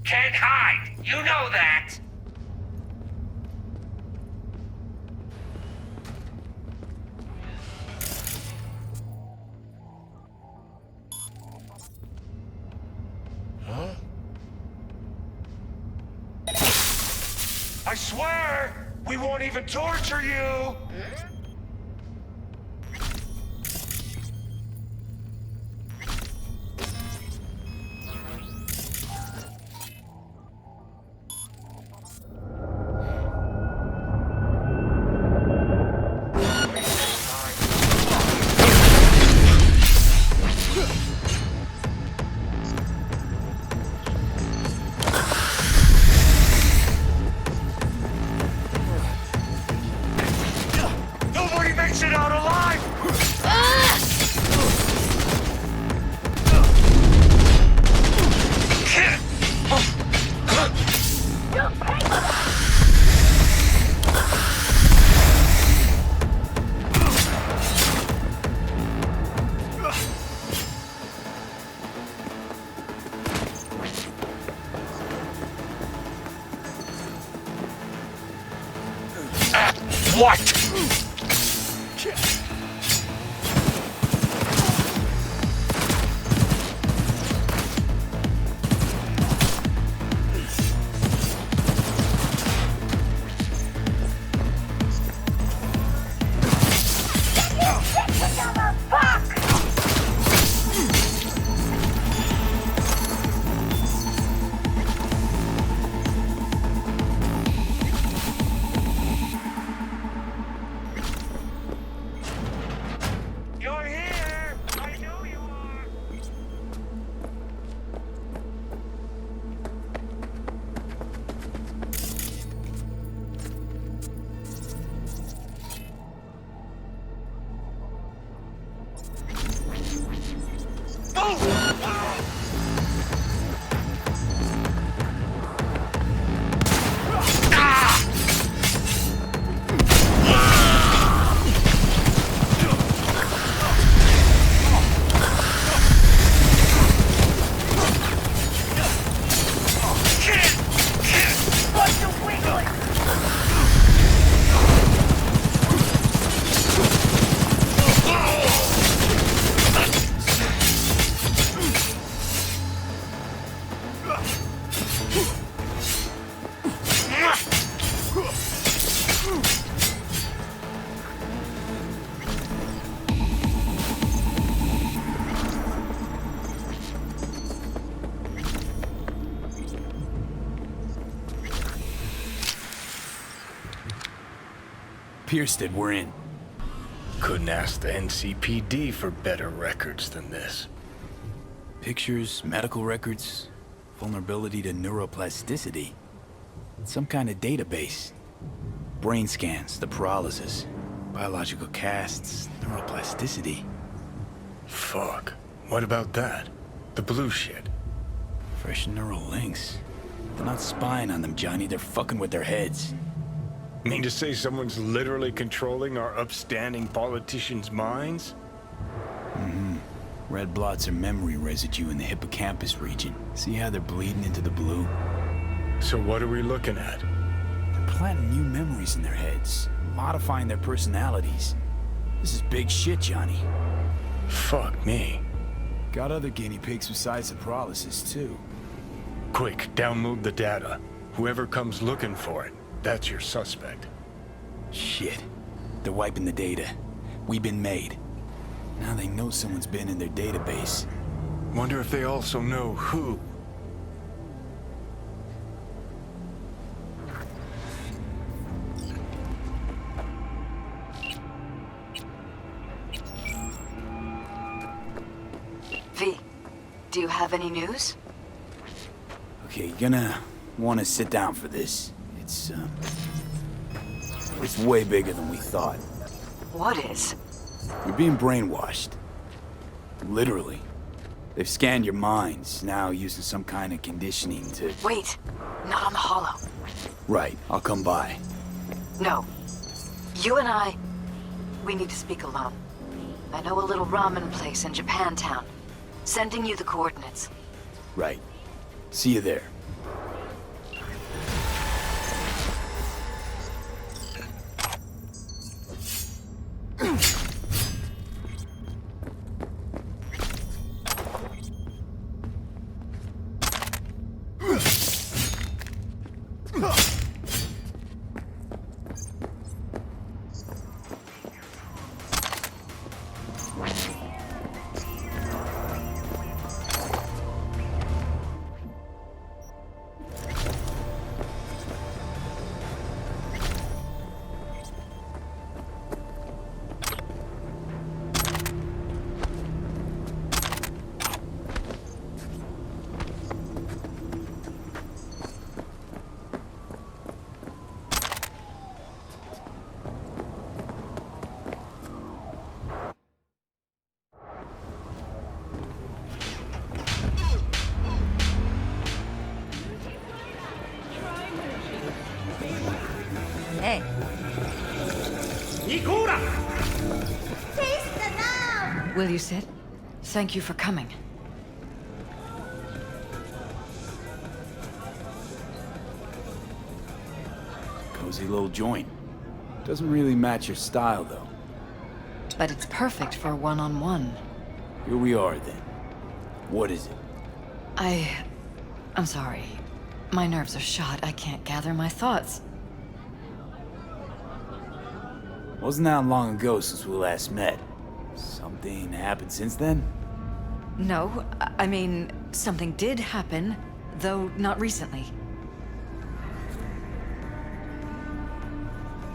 [SPEAKER 15] Can't hide! You know that!
[SPEAKER 5] Huh?
[SPEAKER 15] I swear, we won't even torture you! Nobody makes it out alive! What? You're here! I know you are!
[SPEAKER 3] Pierced it, we're in.
[SPEAKER 12] Couldn't ask the NCPD for better records than this.
[SPEAKER 3] Pictures, medical records, vulnerability to neuroplasticity. Some kind of database. Brain scans, the paralysis, biological casts, neuroplasticity.
[SPEAKER 12] Fuck. What about that? The blue shit.
[SPEAKER 3] Fresh neural links. They're not spying on them, Johnny. They're fucking with their heads.
[SPEAKER 12] Mean to say someone's literally controlling our upstanding politicians' minds?
[SPEAKER 3] Mm-hmm. Red blots are memory residue in the hippocampus region. See how they're bleeding into the blue?
[SPEAKER 12] So what are we looking at?
[SPEAKER 3] They're planting new memories in their heads, modifying their personalities. This is big shit, Johnny.
[SPEAKER 12] Fuck me.
[SPEAKER 3] Got other guinea pigs besides the paralysis, too.
[SPEAKER 12] Quick, download the data. Whoever comes looking for it, that's your suspect.
[SPEAKER 3] Shit. They're wiping the data. We've been made. Now they know someone's been in their database.
[SPEAKER 12] Wonder if they also know who.
[SPEAKER 10] V, do you have any news?
[SPEAKER 3] Okay, you're gonna want to sit down for this. It's way bigger than we thought.
[SPEAKER 10] What is?
[SPEAKER 3] You're being brainwashed. Literally. They've scanned your minds, now using some kind of conditioning to...
[SPEAKER 10] Wait, not on the holo.
[SPEAKER 3] Right, I'll come by.
[SPEAKER 10] No. You and I, we need to speak alone. I know a little ramen place in Japantown. Sending you the coordinates.
[SPEAKER 3] Right. See you there.
[SPEAKER 10] Hey. Will you sit? Thank you for coming.
[SPEAKER 3] Cozy little joint. Doesn't really match your style, though.
[SPEAKER 10] But it's perfect for one-on-one.
[SPEAKER 3] Here we are, then. What is it?
[SPEAKER 10] I'm sorry. My nerves are shot. I can't gather my thoughts.
[SPEAKER 3] Wasn't that long ago since we last met? Something happened since then?
[SPEAKER 10] No, I mean, something did happen, though not recently.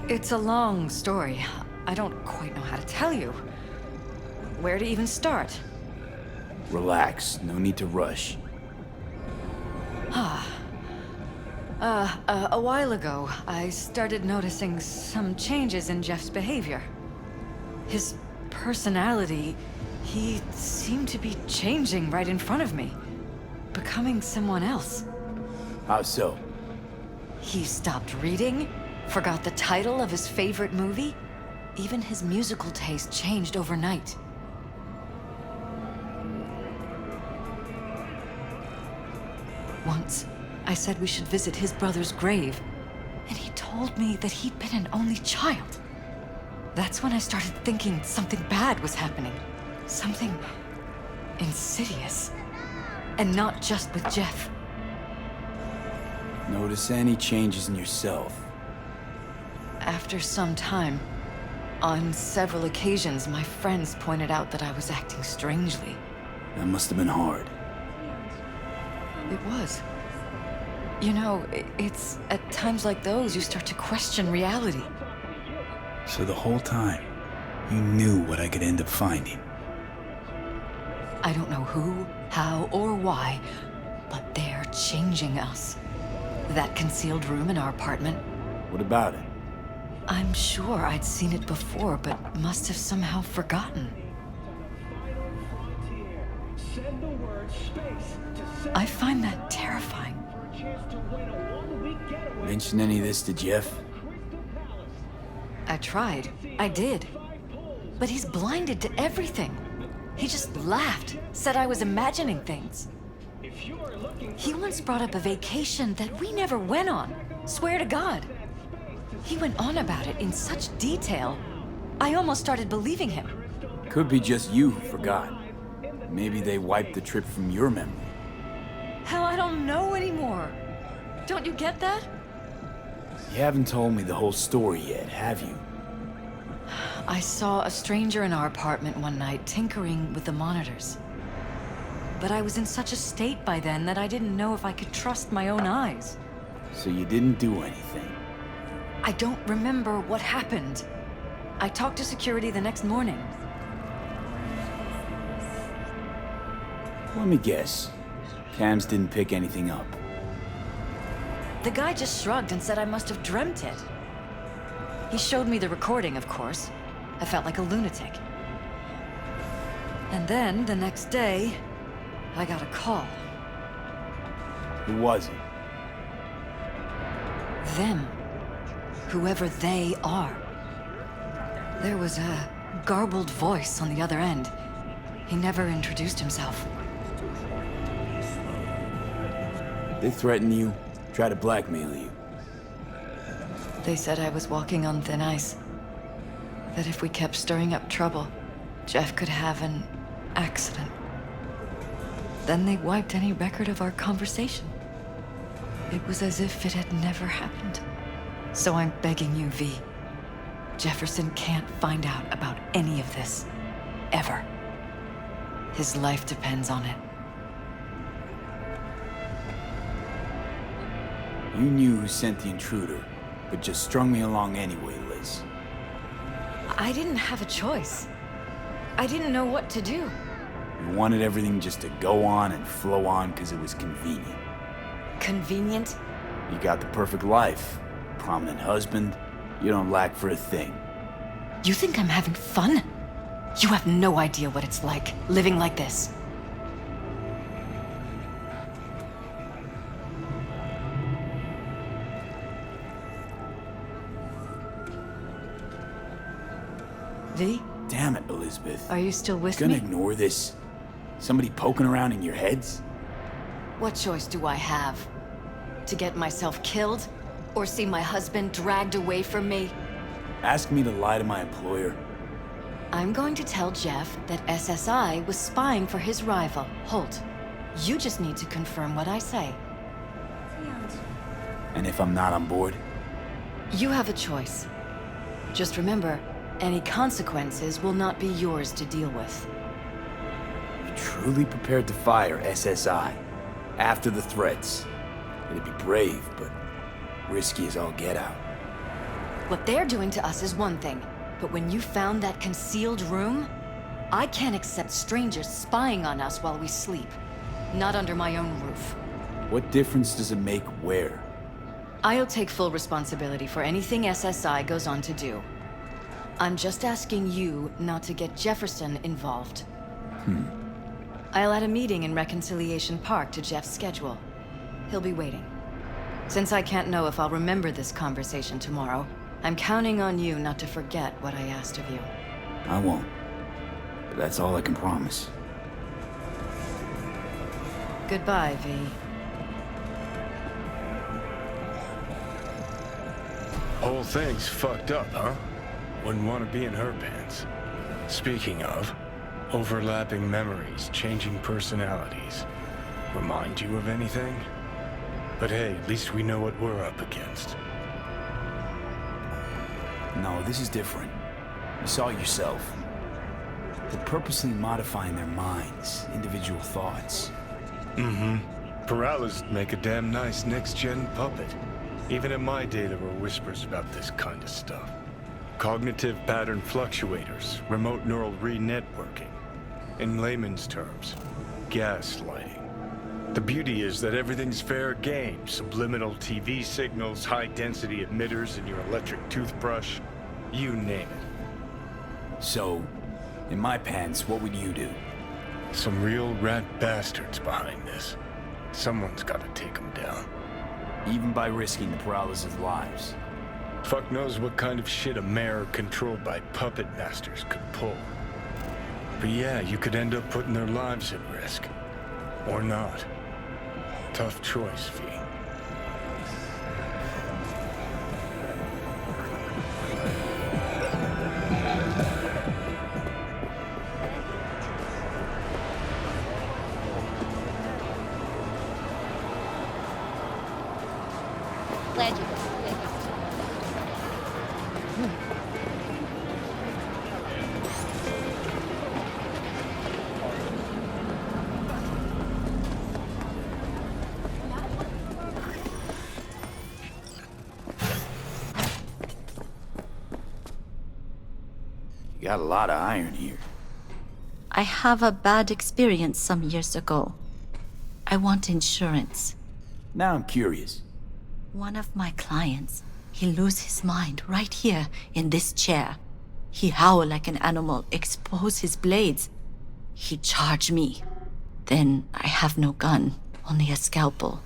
[SPEAKER 10] It's a long story. I don't quite know how to tell you. Where to even start?
[SPEAKER 3] Relax, no need to rush.
[SPEAKER 10] A while ago, I started noticing some changes in Jeff's behavior. His personality, he seemed to be changing right in front of me. Becoming someone else.
[SPEAKER 3] How so?
[SPEAKER 10] He stopped reading, forgot the title of his favorite movie. Even his musical taste changed overnight. Once, I said we should visit his brother's grave, and he told me that he'd been an only child. That's when I started thinking something bad was happening. Something insidious. And not just with Jeff.
[SPEAKER 3] Notice any changes in yourself?
[SPEAKER 10] After some time, on several occasions, my friends pointed out that I was acting strangely.
[SPEAKER 3] That must have been hard.
[SPEAKER 10] It was. You know, it's at times like those you start to question reality.
[SPEAKER 3] So the whole time, you knew what I could end up finding.
[SPEAKER 10] I don't know who, how, or why, but they're changing us. That concealed room in our apartment.
[SPEAKER 3] What about it?
[SPEAKER 10] I'm sure I'd seen it before, but must have somehow forgotten. I find that terrifying.
[SPEAKER 3] Mention any of this to Jeff?
[SPEAKER 10] I tried. I did. But he's blinded to everything. He just laughed, said I was imagining things. He once brought up a vacation that we never went on. Swear to God. He went on about it in such detail. I almost started believing him.
[SPEAKER 3] Could be just you who forgot. Maybe they wiped the trip from your memory.
[SPEAKER 10] Hell, I don't know anymore. Don't you get that?
[SPEAKER 3] You haven't told me the whole story yet, have you?
[SPEAKER 10] I saw a stranger in our apartment one night tinkering with the monitors. But I was in such a state by then that I didn't know if I could trust my own eyes.
[SPEAKER 3] So you didn't do anything?
[SPEAKER 10] I don't remember what happened. I talked to security the next morning.
[SPEAKER 3] Let me guess. Cams didn't pick anything up.
[SPEAKER 10] The guy just shrugged and said I must have dreamt it. He showed me the recording, of course. I felt like a lunatic. And then, the next day, I got a call.
[SPEAKER 3] Who was it?
[SPEAKER 10] Them. Whoever they are. There was a garbled voice on the other end. He never introduced himself.
[SPEAKER 3] They threaten you, try to blackmail you.
[SPEAKER 10] They said I was walking on thin ice. That if we kept stirring up trouble, Jeff could have an accident. Then they wiped any record of our conversation. It was as if it had never happened. So I'm begging you, V. Jefferson can't find out about any of this. Ever. His life depends on it.
[SPEAKER 3] You knew who sent the intruder, but just strung me along anyway, Liz.
[SPEAKER 10] I didn't have a choice. I didn't know what to do.
[SPEAKER 3] You wanted everything just to go on and flow on because it was convenient.
[SPEAKER 10] Convenient?
[SPEAKER 3] You got the perfect life. Prominent husband. You don't lack for a thing.
[SPEAKER 10] You think I'm having fun? You have no idea what it's like, living like this. V?
[SPEAKER 3] Damn it, Elizabeth.
[SPEAKER 10] Are you still with
[SPEAKER 3] Gonna
[SPEAKER 10] me?
[SPEAKER 3] ignore this? Somebody poking around in your heads?
[SPEAKER 10] What choice do I have? To get myself killed? Or see my husband dragged away from me?
[SPEAKER 3] Ask me to lie to my employer.
[SPEAKER 10] I'm going to tell Jeff that SSI was spying for his rival, Holt. You just need to confirm what I say.
[SPEAKER 3] And if I'm not on board?
[SPEAKER 10] You have a choice. Just remember, any consequences will not be yours to deal with.
[SPEAKER 3] You're truly prepared to fire SSI after the threats. It'd be brave, but risky as all get out.
[SPEAKER 10] What they're doing to us is one thing, but when you found that concealed room, I can't accept strangers spying on us while we sleep. Not under my own roof.
[SPEAKER 3] What difference does it make where?
[SPEAKER 10] I'll take full responsibility for anything SSI goes on to do. I'm just asking you not to get Jefferson involved. I'll add a meeting in Reconciliation Park to Jeff's schedule. He'll be waiting. Since I can't know if I'll remember this conversation tomorrow, I'm counting on you not to forget what I asked of you.
[SPEAKER 3] I won't. But that's all I can promise.
[SPEAKER 10] Goodbye, V.
[SPEAKER 12] Whole thing's fucked up, huh? Wouldn't want to be in her pants. Speaking of, overlapping memories, changing personalities. Remind you of anything? But hey, at least we know what we're up against.
[SPEAKER 3] No, this is different. You saw it yourself. They're purposely modifying their minds, individual thoughts.
[SPEAKER 12] Peralez make a damn nice next-gen puppet. Even in my day, there were whispers about this kind of stuff. Cognitive pattern fluctuators, remote neural re-networking. In layman's terms, gaslighting. The beauty is that everything's fair game. Subliminal TV signals, high-density emitters in your electric toothbrush. You name it.
[SPEAKER 3] So, in my pants, what would you do?
[SPEAKER 12] Some real rat bastards behind this. Someone's got to take them down.
[SPEAKER 3] Even by risking the Peralez's lives.
[SPEAKER 12] Fuck knows what kind of shit a mayor controlled by puppet masters could pull. But yeah, you could end up putting their lives at risk. Or not. Tough choice, V.
[SPEAKER 6] Glad you
[SPEAKER 3] You got a lot of iron here.
[SPEAKER 16] I have a bad experience some years ago. I want insurance.
[SPEAKER 3] Now I'm curious.
[SPEAKER 16] One of my clients, he lose his mind right here in this chair. He howl like an animal, expose his blades. He charge me. Then I have no gun, only a scalpel.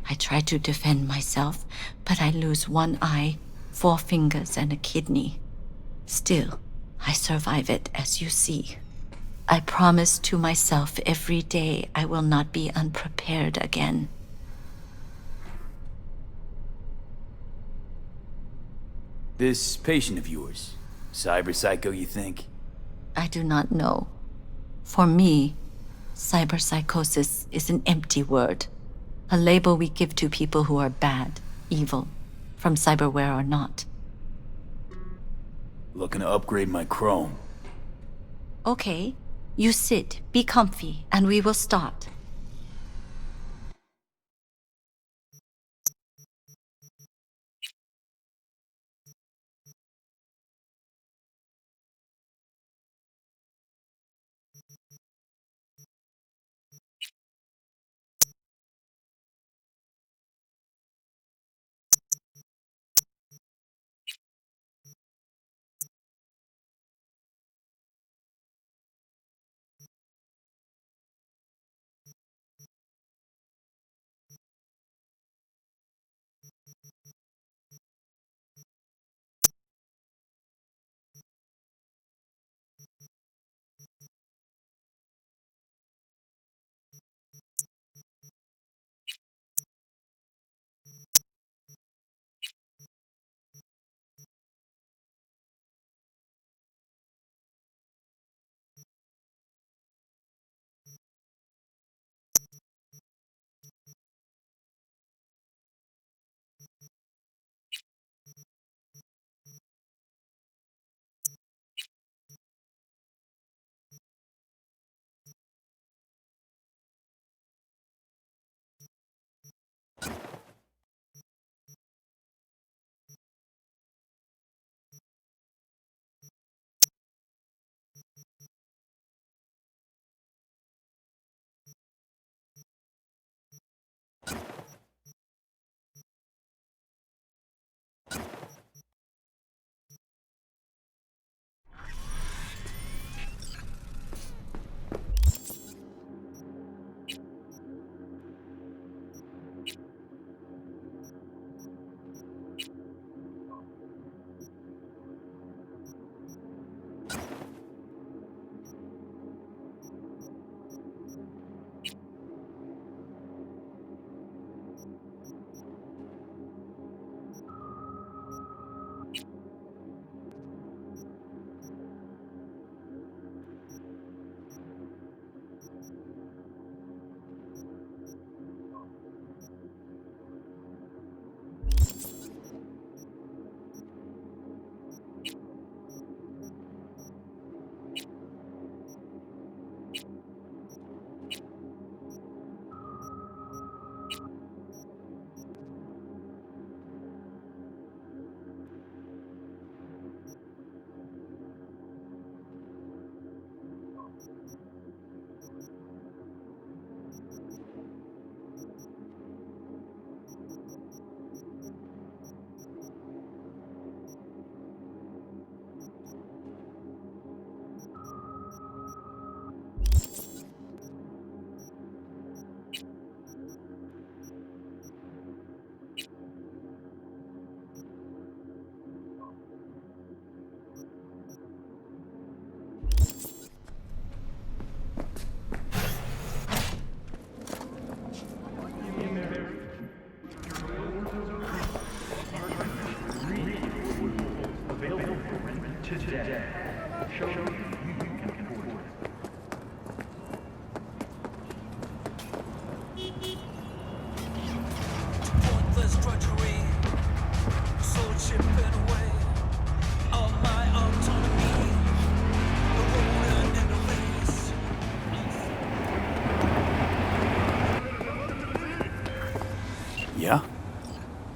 [SPEAKER 16] I try to defend myself, but I lose one eye, 4 fingers, and a kidney. Still, I survive it, as you see. I promise to myself every day I will not be unprepared again.
[SPEAKER 3] This patient of yours, cyberpsycho, you think?
[SPEAKER 16] I do not know. For me, cyberpsychosis is an empty word. A label we give to people who are bad, evil, from cyberware or not.
[SPEAKER 3] Looking to upgrade my chrome.
[SPEAKER 16] Okay, you sit, be comfy, and we will start.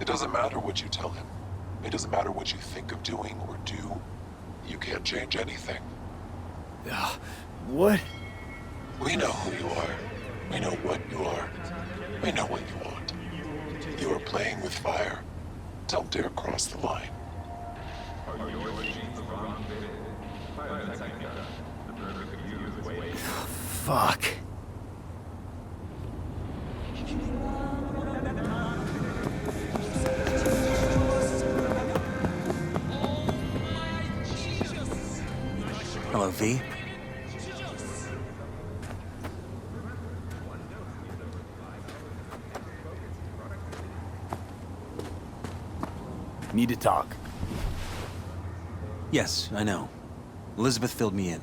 [SPEAKER 17] doesn't matter what you tell him. It doesn't matter what you think of doing or do. You can't change anything.
[SPEAKER 3] What?
[SPEAKER 17] We know who you are. We know what you are. We know what you want. You are playing with fire. Don't dare cross the line.
[SPEAKER 3] Fuck.
[SPEAKER 11] Hello, V.
[SPEAKER 3] Need to talk.
[SPEAKER 11] Yes, I know. Elizabeth filled me in.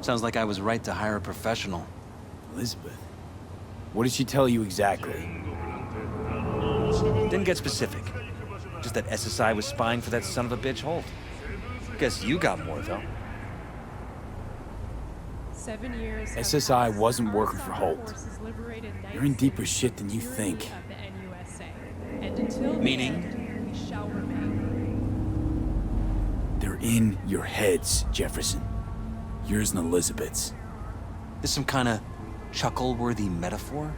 [SPEAKER 11] Sounds like I was right to hire a professional.
[SPEAKER 3] Elizabeth? What did she tell you exactly?
[SPEAKER 11] Didn't get specific. Just that SSI was spying for that son of a bitch Holt. Guess you got more, though.
[SPEAKER 7] 7 years.
[SPEAKER 3] SSI wasn't working for Holt. You're in deeper shit than you think.
[SPEAKER 11] Meaning?
[SPEAKER 7] We shall remain.
[SPEAKER 3] They're in your heads, Jefferson. Yours and Elizabeth's.
[SPEAKER 11] This some kind of chuckle-worthy metaphor?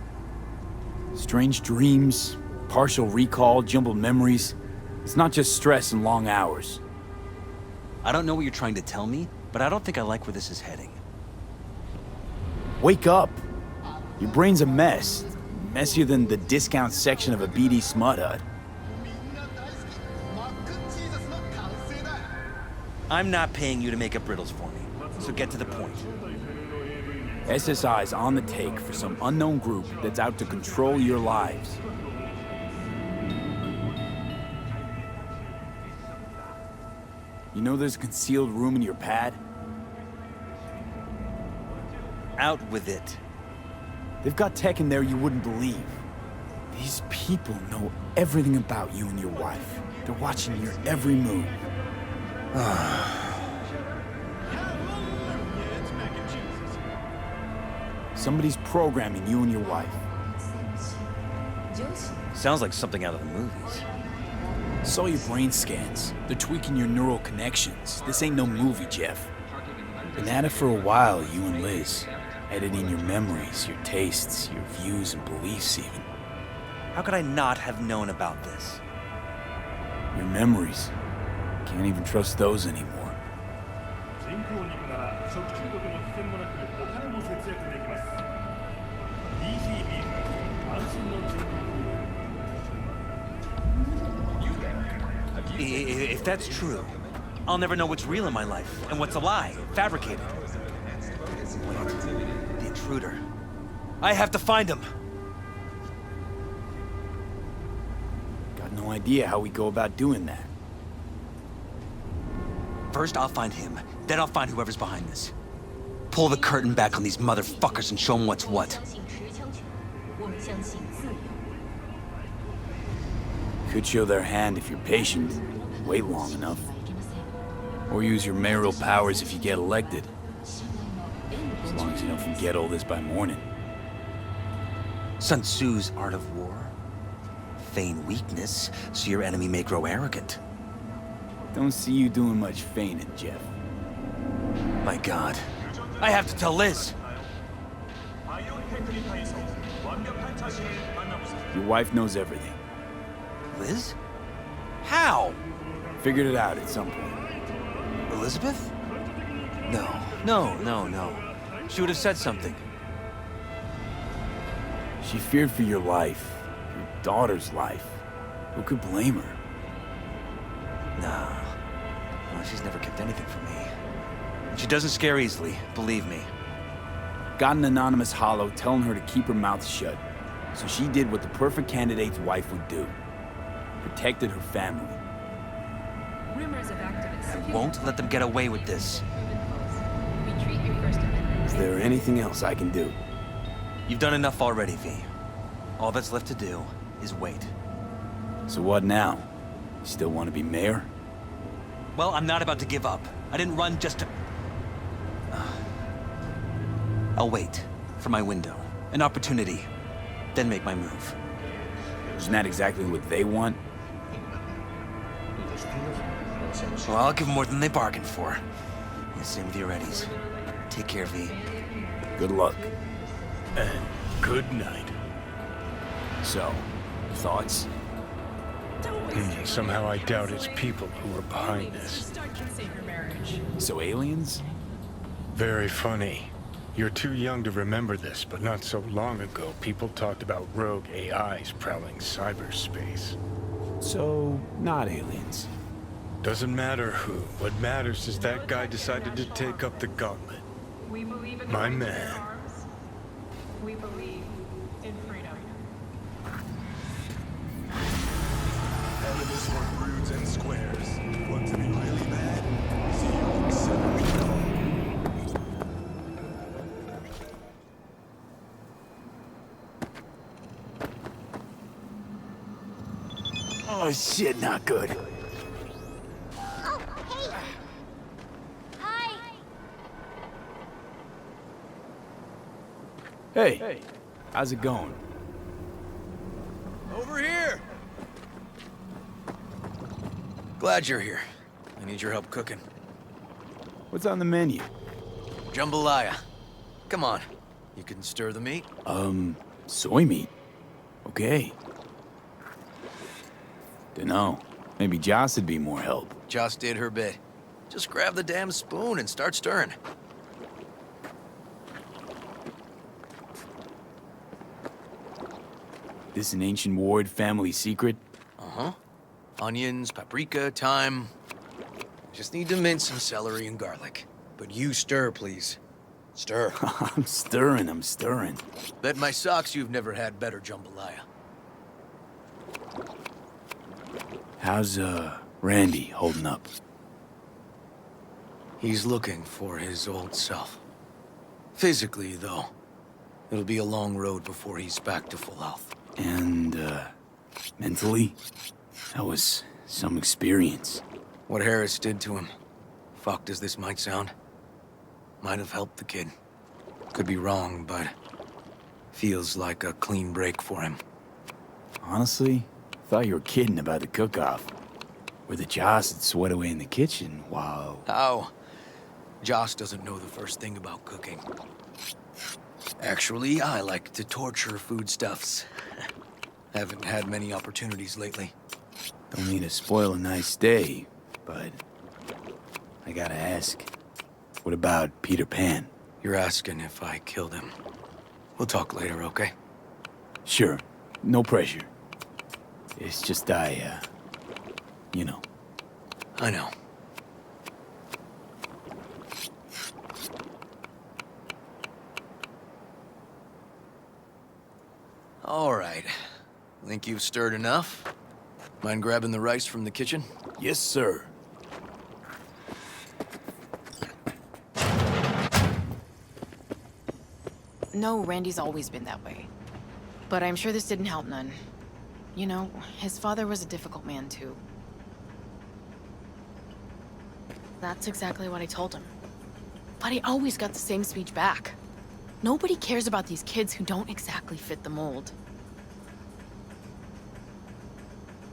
[SPEAKER 3] Strange dreams, partial recall, jumbled memories. It's not just stress and long hours.
[SPEAKER 11] I don't know what you're trying to tell me, but I don't think I like where this is heading.
[SPEAKER 3] Wake up! Your brain's a mess. Messier than the discount section of a BD smut hut.
[SPEAKER 11] I'm not paying you to make up riddles for me, so get to the point.
[SPEAKER 3] SSI's on the take for some unknown group that's out to control your lives. You know there's a concealed room in your pad?
[SPEAKER 11] Out with it.
[SPEAKER 3] They've got tech in there you wouldn't believe. These people know everything about you and your wife. They're watching your every move. Somebody's programming you and your wife.
[SPEAKER 11] Sounds like something out of the movies.
[SPEAKER 3] Saw your brain scans. They're tweaking your neural connections. This ain't no movie, Jeff. Been at it for a while, you and Liz. Editing your memories, your tastes, your views and beliefs even.
[SPEAKER 11] How could I not have known about this?
[SPEAKER 3] Your memories. Can't even trust those anymore.
[SPEAKER 11] If that's true, I'll never know what's real in my life and what's a lie, fabricated. Wait, the intruder. I have to find him.
[SPEAKER 3] Got no idea how we go about doing that.
[SPEAKER 11] First, I'll find him. Then I'll find whoever's behind this. Pull the curtain back on these motherfuckers and show them what's what.
[SPEAKER 3] Could show their hand if you're patient. Wait long enough. Or use your mayoral powers if you get elected. As long as you don't forget all this by morning.
[SPEAKER 11] Sun Tzu's art of war. Feign weakness, so your enemy may grow arrogant.
[SPEAKER 3] Don't see you doing much feigning, Jeff.
[SPEAKER 11] My God. I have to tell Liz.
[SPEAKER 3] Your wife knows everything.
[SPEAKER 11] Liz? How?
[SPEAKER 3] Figured it out at some point.
[SPEAKER 11] Elizabeth? No. She would have said something.
[SPEAKER 3] She feared for your life. Your daughter's life. Who could blame her?
[SPEAKER 11] No, she's never kept anything from me. And she doesn't scare easily, believe me.
[SPEAKER 3] Got an anonymous hollow telling her to keep her mouth shut. So she did what the perfect candidate's wife would do. Protected her family.
[SPEAKER 7] Rumors of activists.
[SPEAKER 11] I won't let them get away with this.
[SPEAKER 7] We treat your First Amendment.
[SPEAKER 3] Is there anything else I can do?
[SPEAKER 11] You've done enough already, V. All that's left to do is wait.
[SPEAKER 3] So what now? You still want to be mayor?
[SPEAKER 11] Well, I'm not about to give up. I didn't run just to... I'll wait for my window, an opportunity, then make my move.
[SPEAKER 3] Isn't that exactly what they want?
[SPEAKER 11] Well, I'll give them more than they bargained for. And same with your Eddies. Take care, V.
[SPEAKER 3] Good luck.
[SPEAKER 12] And good night.
[SPEAKER 3] So, thoughts?
[SPEAKER 12] Somehow I doubt it's people who are behind this.
[SPEAKER 3] So aliens?
[SPEAKER 12] Very funny. You're too young to remember this, but not so long ago, people talked about rogue AIs prowling cyberspace.
[SPEAKER 3] So, not aliens.
[SPEAKER 12] Doesn't matter who. What matters is that guy decided to take up the gauntlet.
[SPEAKER 7] We believe in
[SPEAKER 12] My
[SPEAKER 7] the right to bear
[SPEAKER 12] man.
[SPEAKER 7] arms. We believe in freedom.
[SPEAKER 17] Enemies want broods and squares. Want to be really bad? See you in Cyberpunk.
[SPEAKER 3] Oh shit, not good.
[SPEAKER 2] Oh, hey! Hi!
[SPEAKER 3] Hey, how's it going?
[SPEAKER 11] Over here! Glad you're here. I need your help cooking.
[SPEAKER 3] What's on the menu?
[SPEAKER 11] Jambalaya. Come on. You can stir the meat?
[SPEAKER 3] Soy meat. Okay. Dunno. Maybe Joss would be more help.
[SPEAKER 11] Joss did her bit. Just grab the damn spoon and start stirring.
[SPEAKER 3] This an ancient Ward family secret?
[SPEAKER 11] Uh-huh. Onions, paprika, thyme. Just need to mince some celery and garlic. But you stir, please. Stir.
[SPEAKER 3] I'm stirring.
[SPEAKER 11] Bet my socks you've never had better jambalaya.
[SPEAKER 3] How's, Randy holding up?
[SPEAKER 11] He's looking for his old self. Physically, though, it'll be a long road before he's back to full health.
[SPEAKER 3] And, mentally? That was some experience.
[SPEAKER 11] What Harris did to him, fucked as this might sound, might have helped the kid. Could be wrong, but feels like a clean break for him.
[SPEAKER 3] Honestly, thought you were kidding about the cook-off. Where the Joss would sweat away in the kitchen while...
[SPEAKER 11] How? Joss doesn't know the first thing about cooking. Actually, I like to torture foodstuffs. Haven't had many opportunities lately.
[SPEAKER 3] Don't mean to spoil a nice day, but... I gotta ask. What about Peter Pan?
[SPEAKER 11] You're asking if I killed him. We'll talk later, okay?
[SPEAKER 3] Sure. No pressure. It's just you know.
[SPEAKER 11] I know. All right. Think you've stirred enough? Mind grabbing the rice from the kitchen?
[SPEAKER 3] Yes, sir.
[SPEAKER 18] No, Randy's always been that way. But I'm sure this didn't help none. You know, his father was a difficult man, too. That's exactly what I told him. But he always got the same speech back. Nobody cares about these kids who don't exactly fit the mold.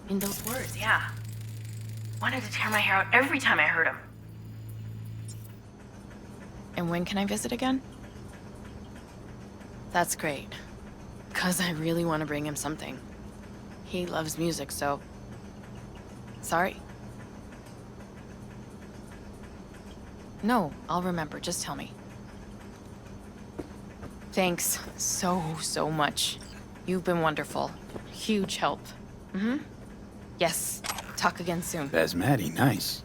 [SPEAKER 18] In those words, yeah. Wanted to tear my hair out every time I heard him. And when can I visit again? That's great. 'Cause I really want to bring him something. He loves music, so... Sorry. No, I'll remember. Just tell me. Thanks so much. You've been wonderful. Huge help. Yes. Talk again soon.
[SPEAKER 3] That's Maddie, nice.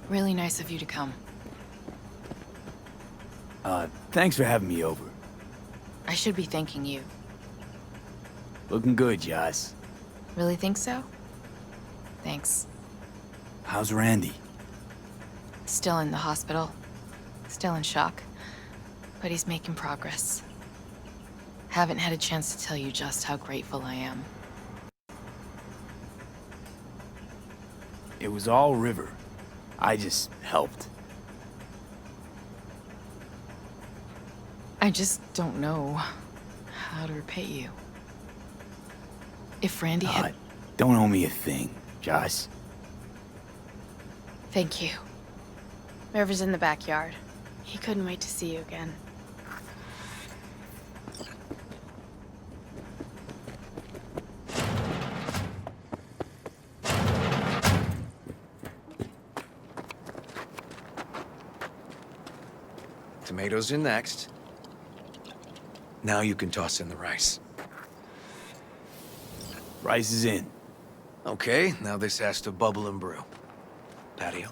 [SPEAKER 18] Really nice of you to come.
[SPEAKER 3] Thanks for having me over.
[SPEAKER 18] I should be thanking you.
[SPEAKER 3] Looking good, Joss.
[SPEAKER 18] Really think so? Thanks.
[SPEAKER 3] How's Randy?
[SPEAKER 18] Still in the hospital. Still in shock. But he's making progress. Haven't had a chance to tell you just how grateful I am.
[SPEAKER 3] It was all River. I just helped.
[SPEAKER 18] I just don't know how to repay you. If Randy had...
[SPEAKER 3] Don't owe me a thing, Joss.
[SPEAKER 18] Thank you. River's in the backyard. He couldn't wait to see you again.
[SPEAKER 1] Tomatoes in next. Now you can toss in the rice.
[SPEAKER 3] Rice is in.
[SPEAKER 1] Okay, now this has to bubble and brew. Patio.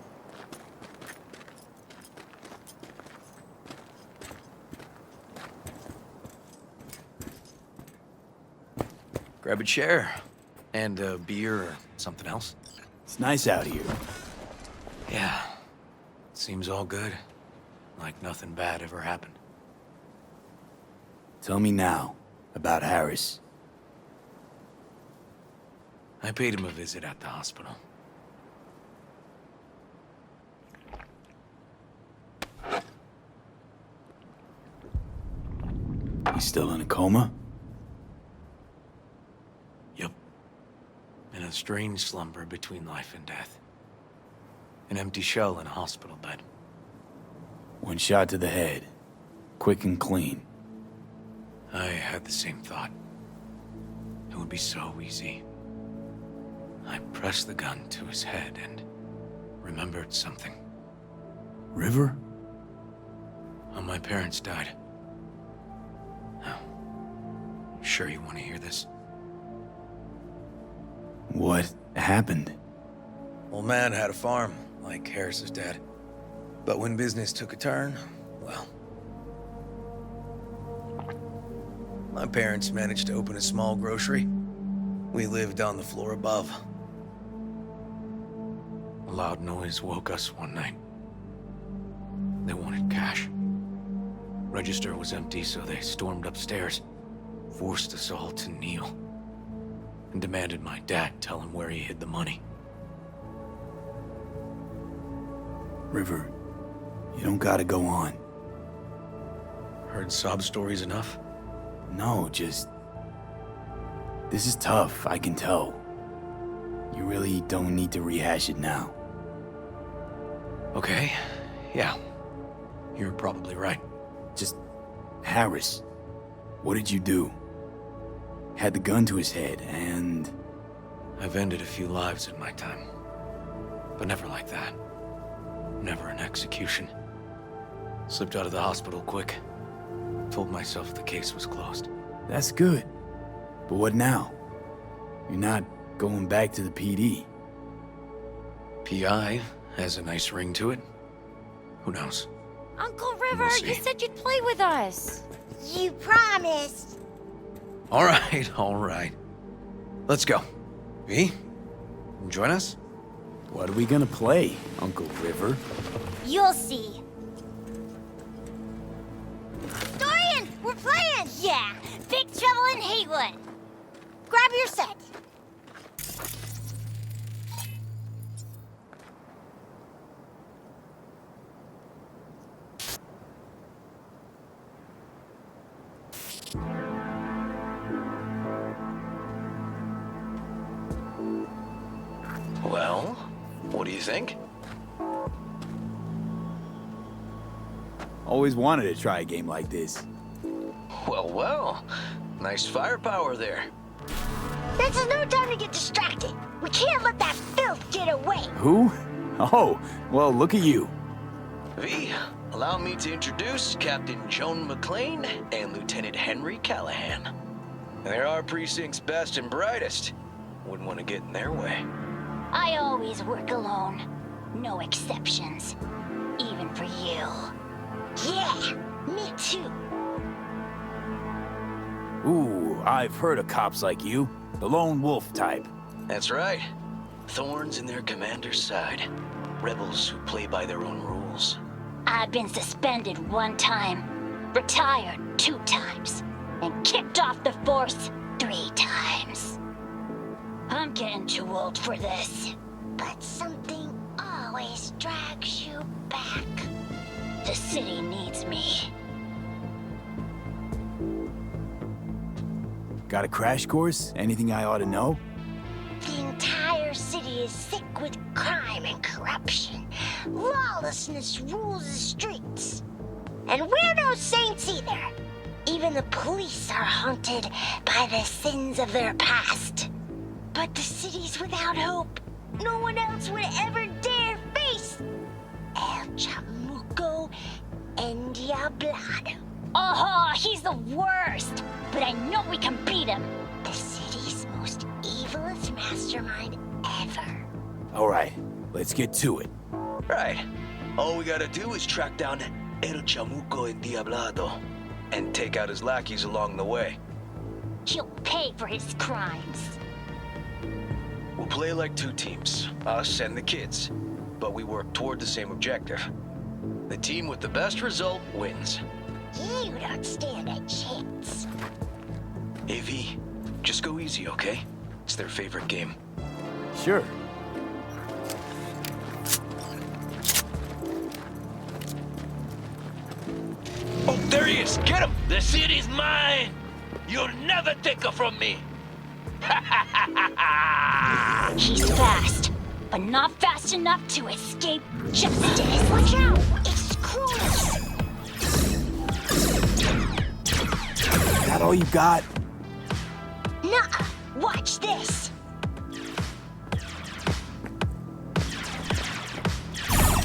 [SPEAKER 1] Grab a chair. And a beer or something else.
[SPEAKER 3] It's nice out here.
[SPEAKER 1] Yeah. Seems all good. Like nothing bad ever happened.
[SPEAKER 3] Tell me now about Harris.
[SPEAKER 1] I paid him a visit at the hospital.
[SPEAKER 3] He's still in a coma?
[SPEAKER 1] Yep. In a strange slumber between life and death. An empty shell in a hospital bed.
[SPEAKER 3] One shot to the head. Quick and clean.
[SPEAKER 1] I had the same thought. It would be so easy. I pressed the gun to his head and remembered something.
[SPEAKER 3] River?
[SPEAKER 1] How my parents died. Now, sure you want to hear this?
[SPEAKER 3] What happened?
[SPEAKER 1] Old man had a farm, like Harris's dad. But when business took a turn, well... my parents managed to open a small grocery. We lived on the floor above. A loud noise woke us one night. They wanted cash. Register was empty, so they stormed upstairs, forced us all to kneel, and demanded my dad tell him where he hid the money.
[SPEAKER 3] River, you don't gotta go on.
[SPEAKER 1] Heard sob stories enough?
[SPEAKER 3] No, just... This is tough, I can tell. You really don't need to rehash it now.
[SPEAKER 1] Okay, yeah. You're probably right.
[SPEAKER 3] Just... Harris, what did you do? Had the gun to his head, and...
[SPEAKER 1] I've ended a few lives in my time. But never like that. Never an execution. Slipped out of the hospital quick. Told myself the case was closed.
[SPEAKER 3] That's good. But what now? You're not going back to the PD.
[SPEAKER 1] PI has a nice ring to it. Who knows?
[SPEAKER 6] Uncle River,
[SPEAKER 1] We'll
[SPEAKER 6] you
[SPEAKER 1] see.
[SPEAKER 6] said you'd play with us.
[SPEAKER 19] You promised.
[SPEAKER 1] All right, all right. Let's go. V, join us?
[SPEAKER 3] What are we gonna play, Uncle River?
[SPEAKER 19] You'll see. Dorian, we're playing! Yeah, Big Trouble in Haywood. Grab your set.
[SPEAKER 1] Well, what do you think?
[SPEAKER 3] Always wanted to try a game like this.
[SPEAKER 1] Well, well. Nice firepower there.
[SPEAKER 19] This is no time to get distracted. We can't let that filth get away.
[SPEAKER 3] Who? Oh, well, look at you.
[SPEAKER 1] V, allow me to introduce Captain Joan McClane and Lieutenant Henry Callahan. They're our precinct's best and brightest. Wouldn't want to get in their way.
[SPEAKER 19] I always work alone. No exceptions. Even for you. Yeah, me too.
[SPEAKER 3] Ooh, I've heard of cops like you. The lone wolf type.
[SPEAKER 1] That's right. Thorns in their commander's side. Rebels who play by their own rules.
[SPEAKER 19] I've been suspended 1 time, retired 2 times, and kicked off the force 3 times. I'm getting too old for this. But something always drags you back. The city needs me.
[SPEAKER 3] Got a crash course? Anything I ought to know?
[SPEAKER 19] The entire city is sick with crime and corruption. Lawlessness rules the streets. And we're no saints either. Even the police are haunted by the sins of their past. But the city's without hope. No one else would ever dare face El Chamuco and Diablado. Oh, he's the worst! But I know we can beat him. The city's most evilest mastermind ever.
[SPEAKER 3] All right, let's get to it.
[SPEAKER 20] Right. All we gotta do is track down El Chamuco and Diablado and take out his lackeys along the way.
[SPEAKER 19] He'll pay for his crimes.
[SPEAKER 20] We'll play like two teams, us and the kids, but we work toward the same objective. The team with the best result wins.
[SPEAKER 19] You don't stand a chance.
[SPEAKER 20] AV, just go easy, okay? It's their favorite game.
[SPEAKER 3] Sure.
[SPEAKER 15] Oh, there he is! Get him! The city's mine! You'll never take her from me!
[SPEAKER 19] He's fast, but not fast enough to escape justice. Watch out! It's Cruz!
[SPEAKER 3] That all you got?
[SPEAKER 19] Nuh-uh. Watch this.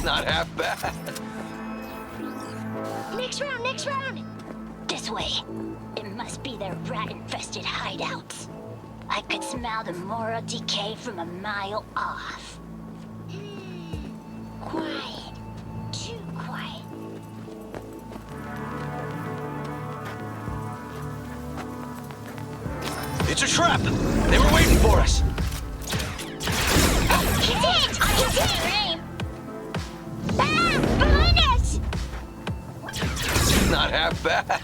[SPEAKER 20] Not half bad.
[SPEAKER 19] Next round, next round. This way. It must be their rat-infested hideouts. I could smell the moral decay from a mile off. Quiet. Too quiet.
[SPEAKER 20] It's a trap! They were waiting for us!
[SPEAKER 19] He's it! He's it! Ah! Behind us!
[SPEAKER 20] Not half bad.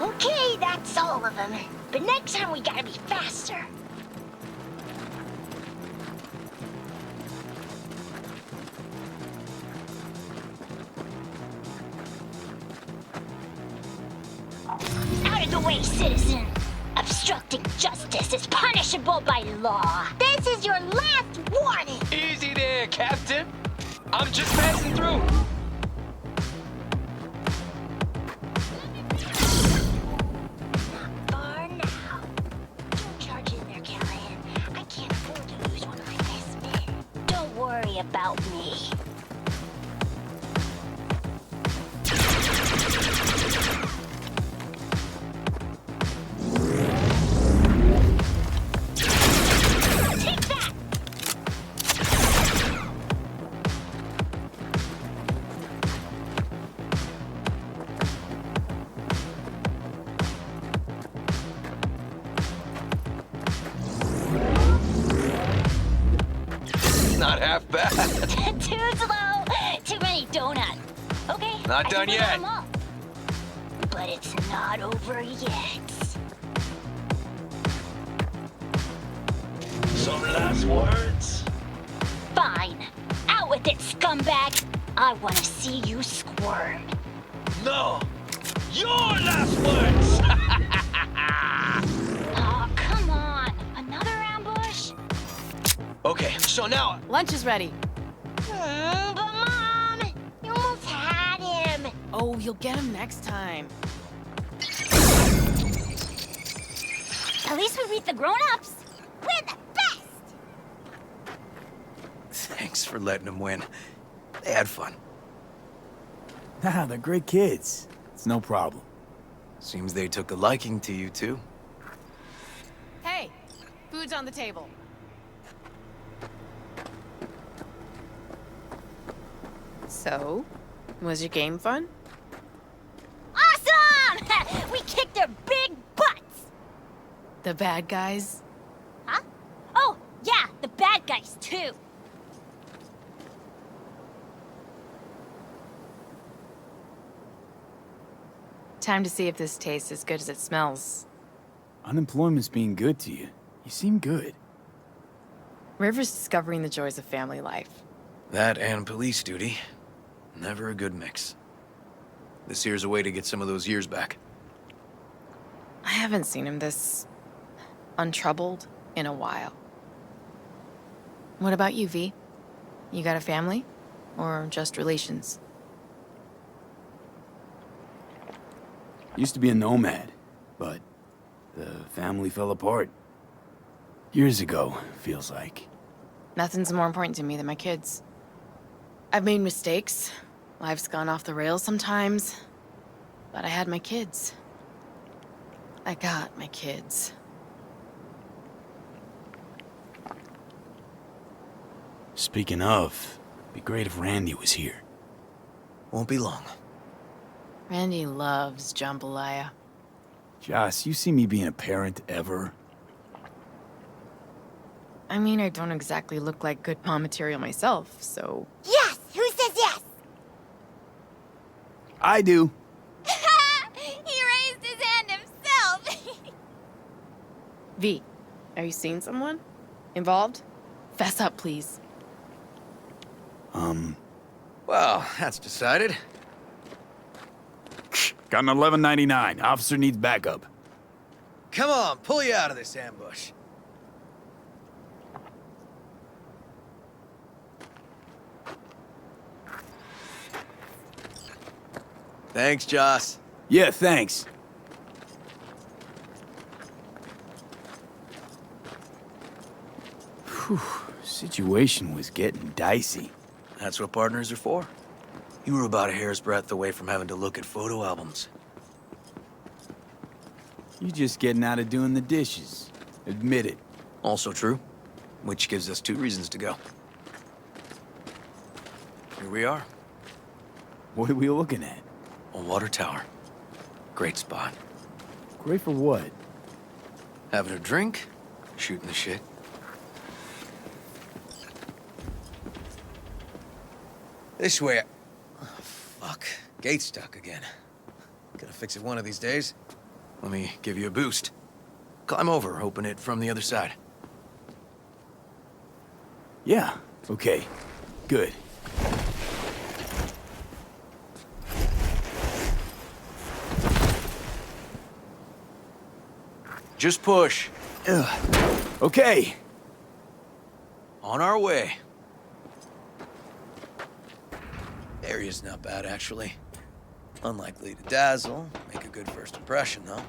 [SPEAKER 19] Okay, that's all of them. But next time we gotta be faster. Out of the way, citizen! Obstructing justice is punishable by law. This is your last warning!
[SPEAKER 20] Easy there, Captain. I'm just passing through.
[SPEAKER 19] Far now. Don't charge in there, Callahan. I can't afford to lose one of my best men. Don't worry about me. Take that!
[SPEAKER 20] Not half bad.
[SPEAKER 19] Too slow. Too many donuts. Okay.
[SPEAKER 20] Not
[SPEAKER 19] I
[SPEAKER 20] done
[SPEAKER 19] think we got
[SPEAKER 20] yet.
[SPEAKER 19] 'em all. But it's not over yet.
[SPEAKER 20] Some last words?
[SPEAKER 19] Fine. Out with it, scumbag. I want to see you squirm.
[SPEAKER 15] No! Your last words!
[SPEAKER 19] Oh, come on. Another ambush?
[SPEAKER 20] Okay, so now...
[SPEAKER 6] Lunch is ready.
[SPEAKER 19] But Mom, you almost had him.
[SPEAKER 6] Oh, you'll get him next time.
[SPEAKER 19] At least we beat the grown-ups. We're the best.
[SPEAKER 20] Thanks for letting them win. They had fun.
[SPEAKER 3] Nah, they're great kids. It's no problem.
[SPEAKER 20] Seems they took a liking to you, too.
[SPEAKER 6] Hey, food's on the table. So, was your game fun?
[SPEAKER 19] Awesome! We kicked their big butts.
[SPEAKER 6] The bad guys?
[SPEAKER 19] Huh? Oh, yeah, the bad guys, too.
[SPEAKER 6] Time to see if this tastes as good as it smells.
[SPEAKER 3] Unemployment's being good to you. You seem good.
[SPEAKER 6] River's discovering the joys of family life.
[SPEAKER 1] That and police duty. Never a good mix. This here's a way to get some of those years back.
[SPEAKER 18] I haven't seen him this untroubled in a while. What about you, V? You got a family? Or just relations?
[SPEAKER 3] Used to be a nomad, but the family fell apart. Years ago, feels like.
[SPEAKER 18] Nothing's more important to me than my kids. I've made mistakes. Life's gone off the rails sometimes. But I had my kids. I got my kids.
[SPEAKER 3] Speaking of, it'd be great if Randy was here.
[SPEAKER 1] Won't be long.
[SPEAKER 18] Randy loves jambalaya.
[SPEAKER 3] Joss, you see me being a parent ever?
[SPEAKER 18] I mean, I don't exactly look like good mom material myself, so...
[SPEAKER 21] Yes! Who says yes?
[SPEAKER 3] I do.
[SPEAKER 21] He raised his hand himself!
[SPEAKER 18] V, are you seeing someone? Involved? Fess up, please.
[SPEAKER 1] Well, that's decided.
[SPEAKER 3] Got an $11.99. Officer needs backup.
[SPEAKER 1] Come on, pull you out of this ambush. Thanks, Joss.
[SPEAKER 3] Yeah, thanks. Whew, situation was getting dicey.
[SPEAKER 1] That's what partners are for. You were about a hair's breadth away from having to look at photo albums.
[SPEAKER 3] You just getting out of doing the dishes. Admit it.
[SPEAKER 1] Also true, which gives us 2 reasons to go. Here we are.
[SPEAKER 3] What are we looking at?
[SPEAKER 1] A water tower. Great spot.
[SPEAKER 3] Great for what?
[SPEAKER 1] Having a drink, shooting the shit. This way. Oh, fuck. Gate's stuck again. Gonna fix it one of these days. Let me give you a boost. Climb over, open it from the other side.
[SPEAKER 3] Yeah, okay. Good.
[SPEAKER 1] Just push.
[SPEAKER 3] Ugh. Okay.
[SPEAKER 1] On our way. Area's not bad, actually. Unlikely to dazzle. Make a good first impression, though.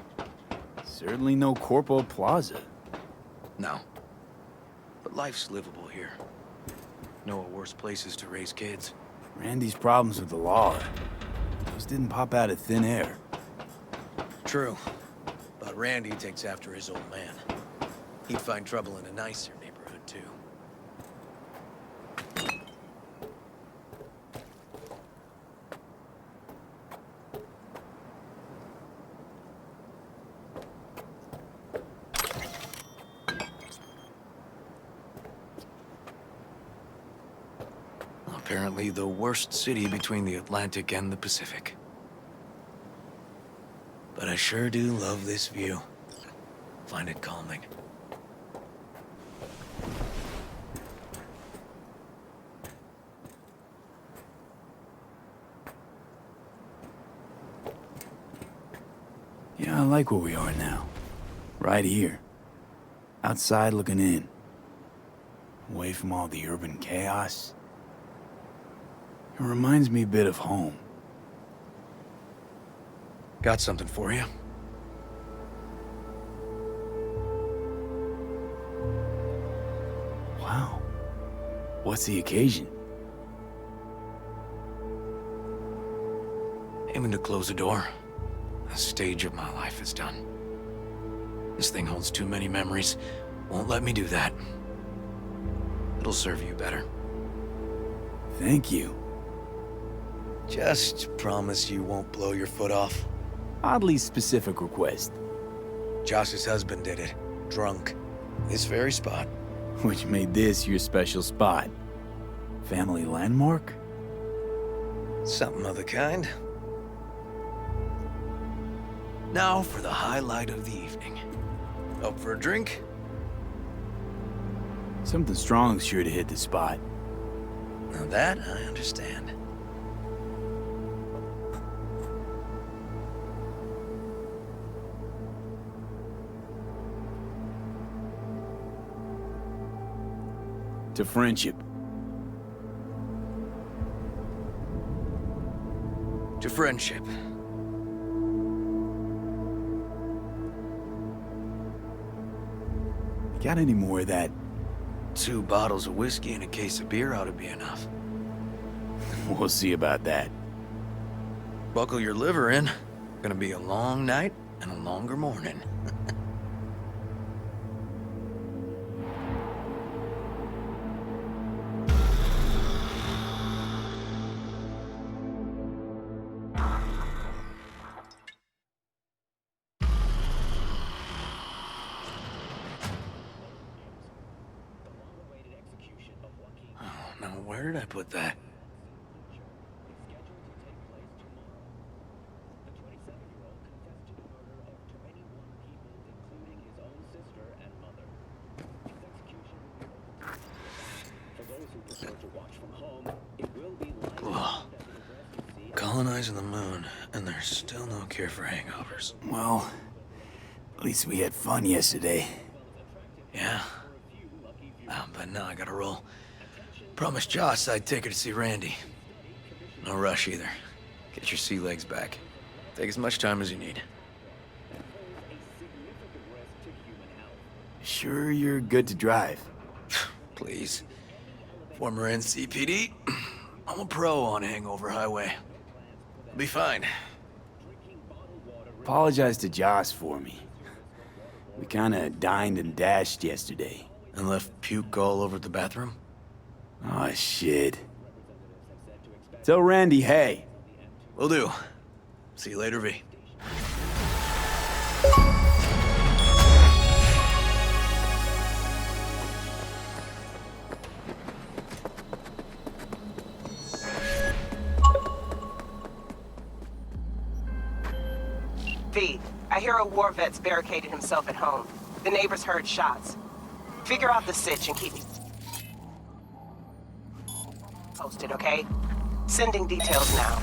[SPEAKER 3] Certainly no Corpo Plaza.
[SPEAKER 1] No. But life's livable here. Know of worse places to raise kids.
[SPEAKER 3] Randy's problems with the law. Those didn't pop out of thin air.
[SPEAKER 1] True. But Randy takes after his old man. He'd find trouble in a nicer neighborhood, too. Apparently the worst city between the Atlantic and the Pacific. But I sure do love this view. Find it calming.
[SPEAKER 3] Yeah, I like where we are now. Right here. Outside looking in. Away from all the urban chaos. It reminds me a bit of home.
[SPEAKER 1] Got something for you.
[SPEAKER 3] Wow. What's the occasion?
[SPEAKER 1] Aiming to close the door. A stage of my life is done. This thing holds too many memories. Won't let me do that. It'll serve you better.
[SPEAKER 3] Thank you.
[SPEAKER 1] Just promise you won't blow your foot off.
[SPEAKER 3] Oddly specific request.
[SPEAKER 1] Josh's husband did it. Drunk. This very spot.
[SPEAKER 3] Which made this your special spot. Family landmark?
[SPEAKER 1] Something of the kind. Now for the highlight of the evening. Up for a drink?
[SPEAKER 3] Something strong's sure to hit the spot.
[SPEAKER 1] Now that I understand.
[SPEAKER 3] to friendship.
[SPEAKER 1] To friendship.
[SPEAKER 3] Got any more of that?
[SPEAKER 1] 2 bottles of whiskey and a case of beer ought to be enough.
[SPEAKER 3] We'll see about that.
[SPEAKER 1] Buckle your liver in. Gonna be a long night and a longer morning. Now, where did I put that? Ugh. Colonizing the moon, and there's still no cure for hangovers.
[SPEAKER 3] Well, at least we had fun yesterday.
[SPEAKER 1] Yeah. But now I gotta roll. Promised Joss I'd take her to see Randy. No rush either. Get your sea legs back. Take as much time as you need.
[SPEAKER 3] Sure you're good to drive?
[SPEAKER 1] Please. Former NCPD. I'm a pro on Hangover Highway. I'll be fine.
[SPEAKER 3] Apologize to Joss for me. We kinda dined and dashed yesterday.
[SPEAKER 1] And left puke all over the bathroom?
[SPEAKER 3] Oh, shit. Tell Randy, hey.
[SPEAKER 1] Will do. See you later, V.
[SPEAKER 8] V, I hear a war vet's barricaded himself at home. The neighbors heard shots. Figure out the sitch and keep me posted, okay? Sending details now.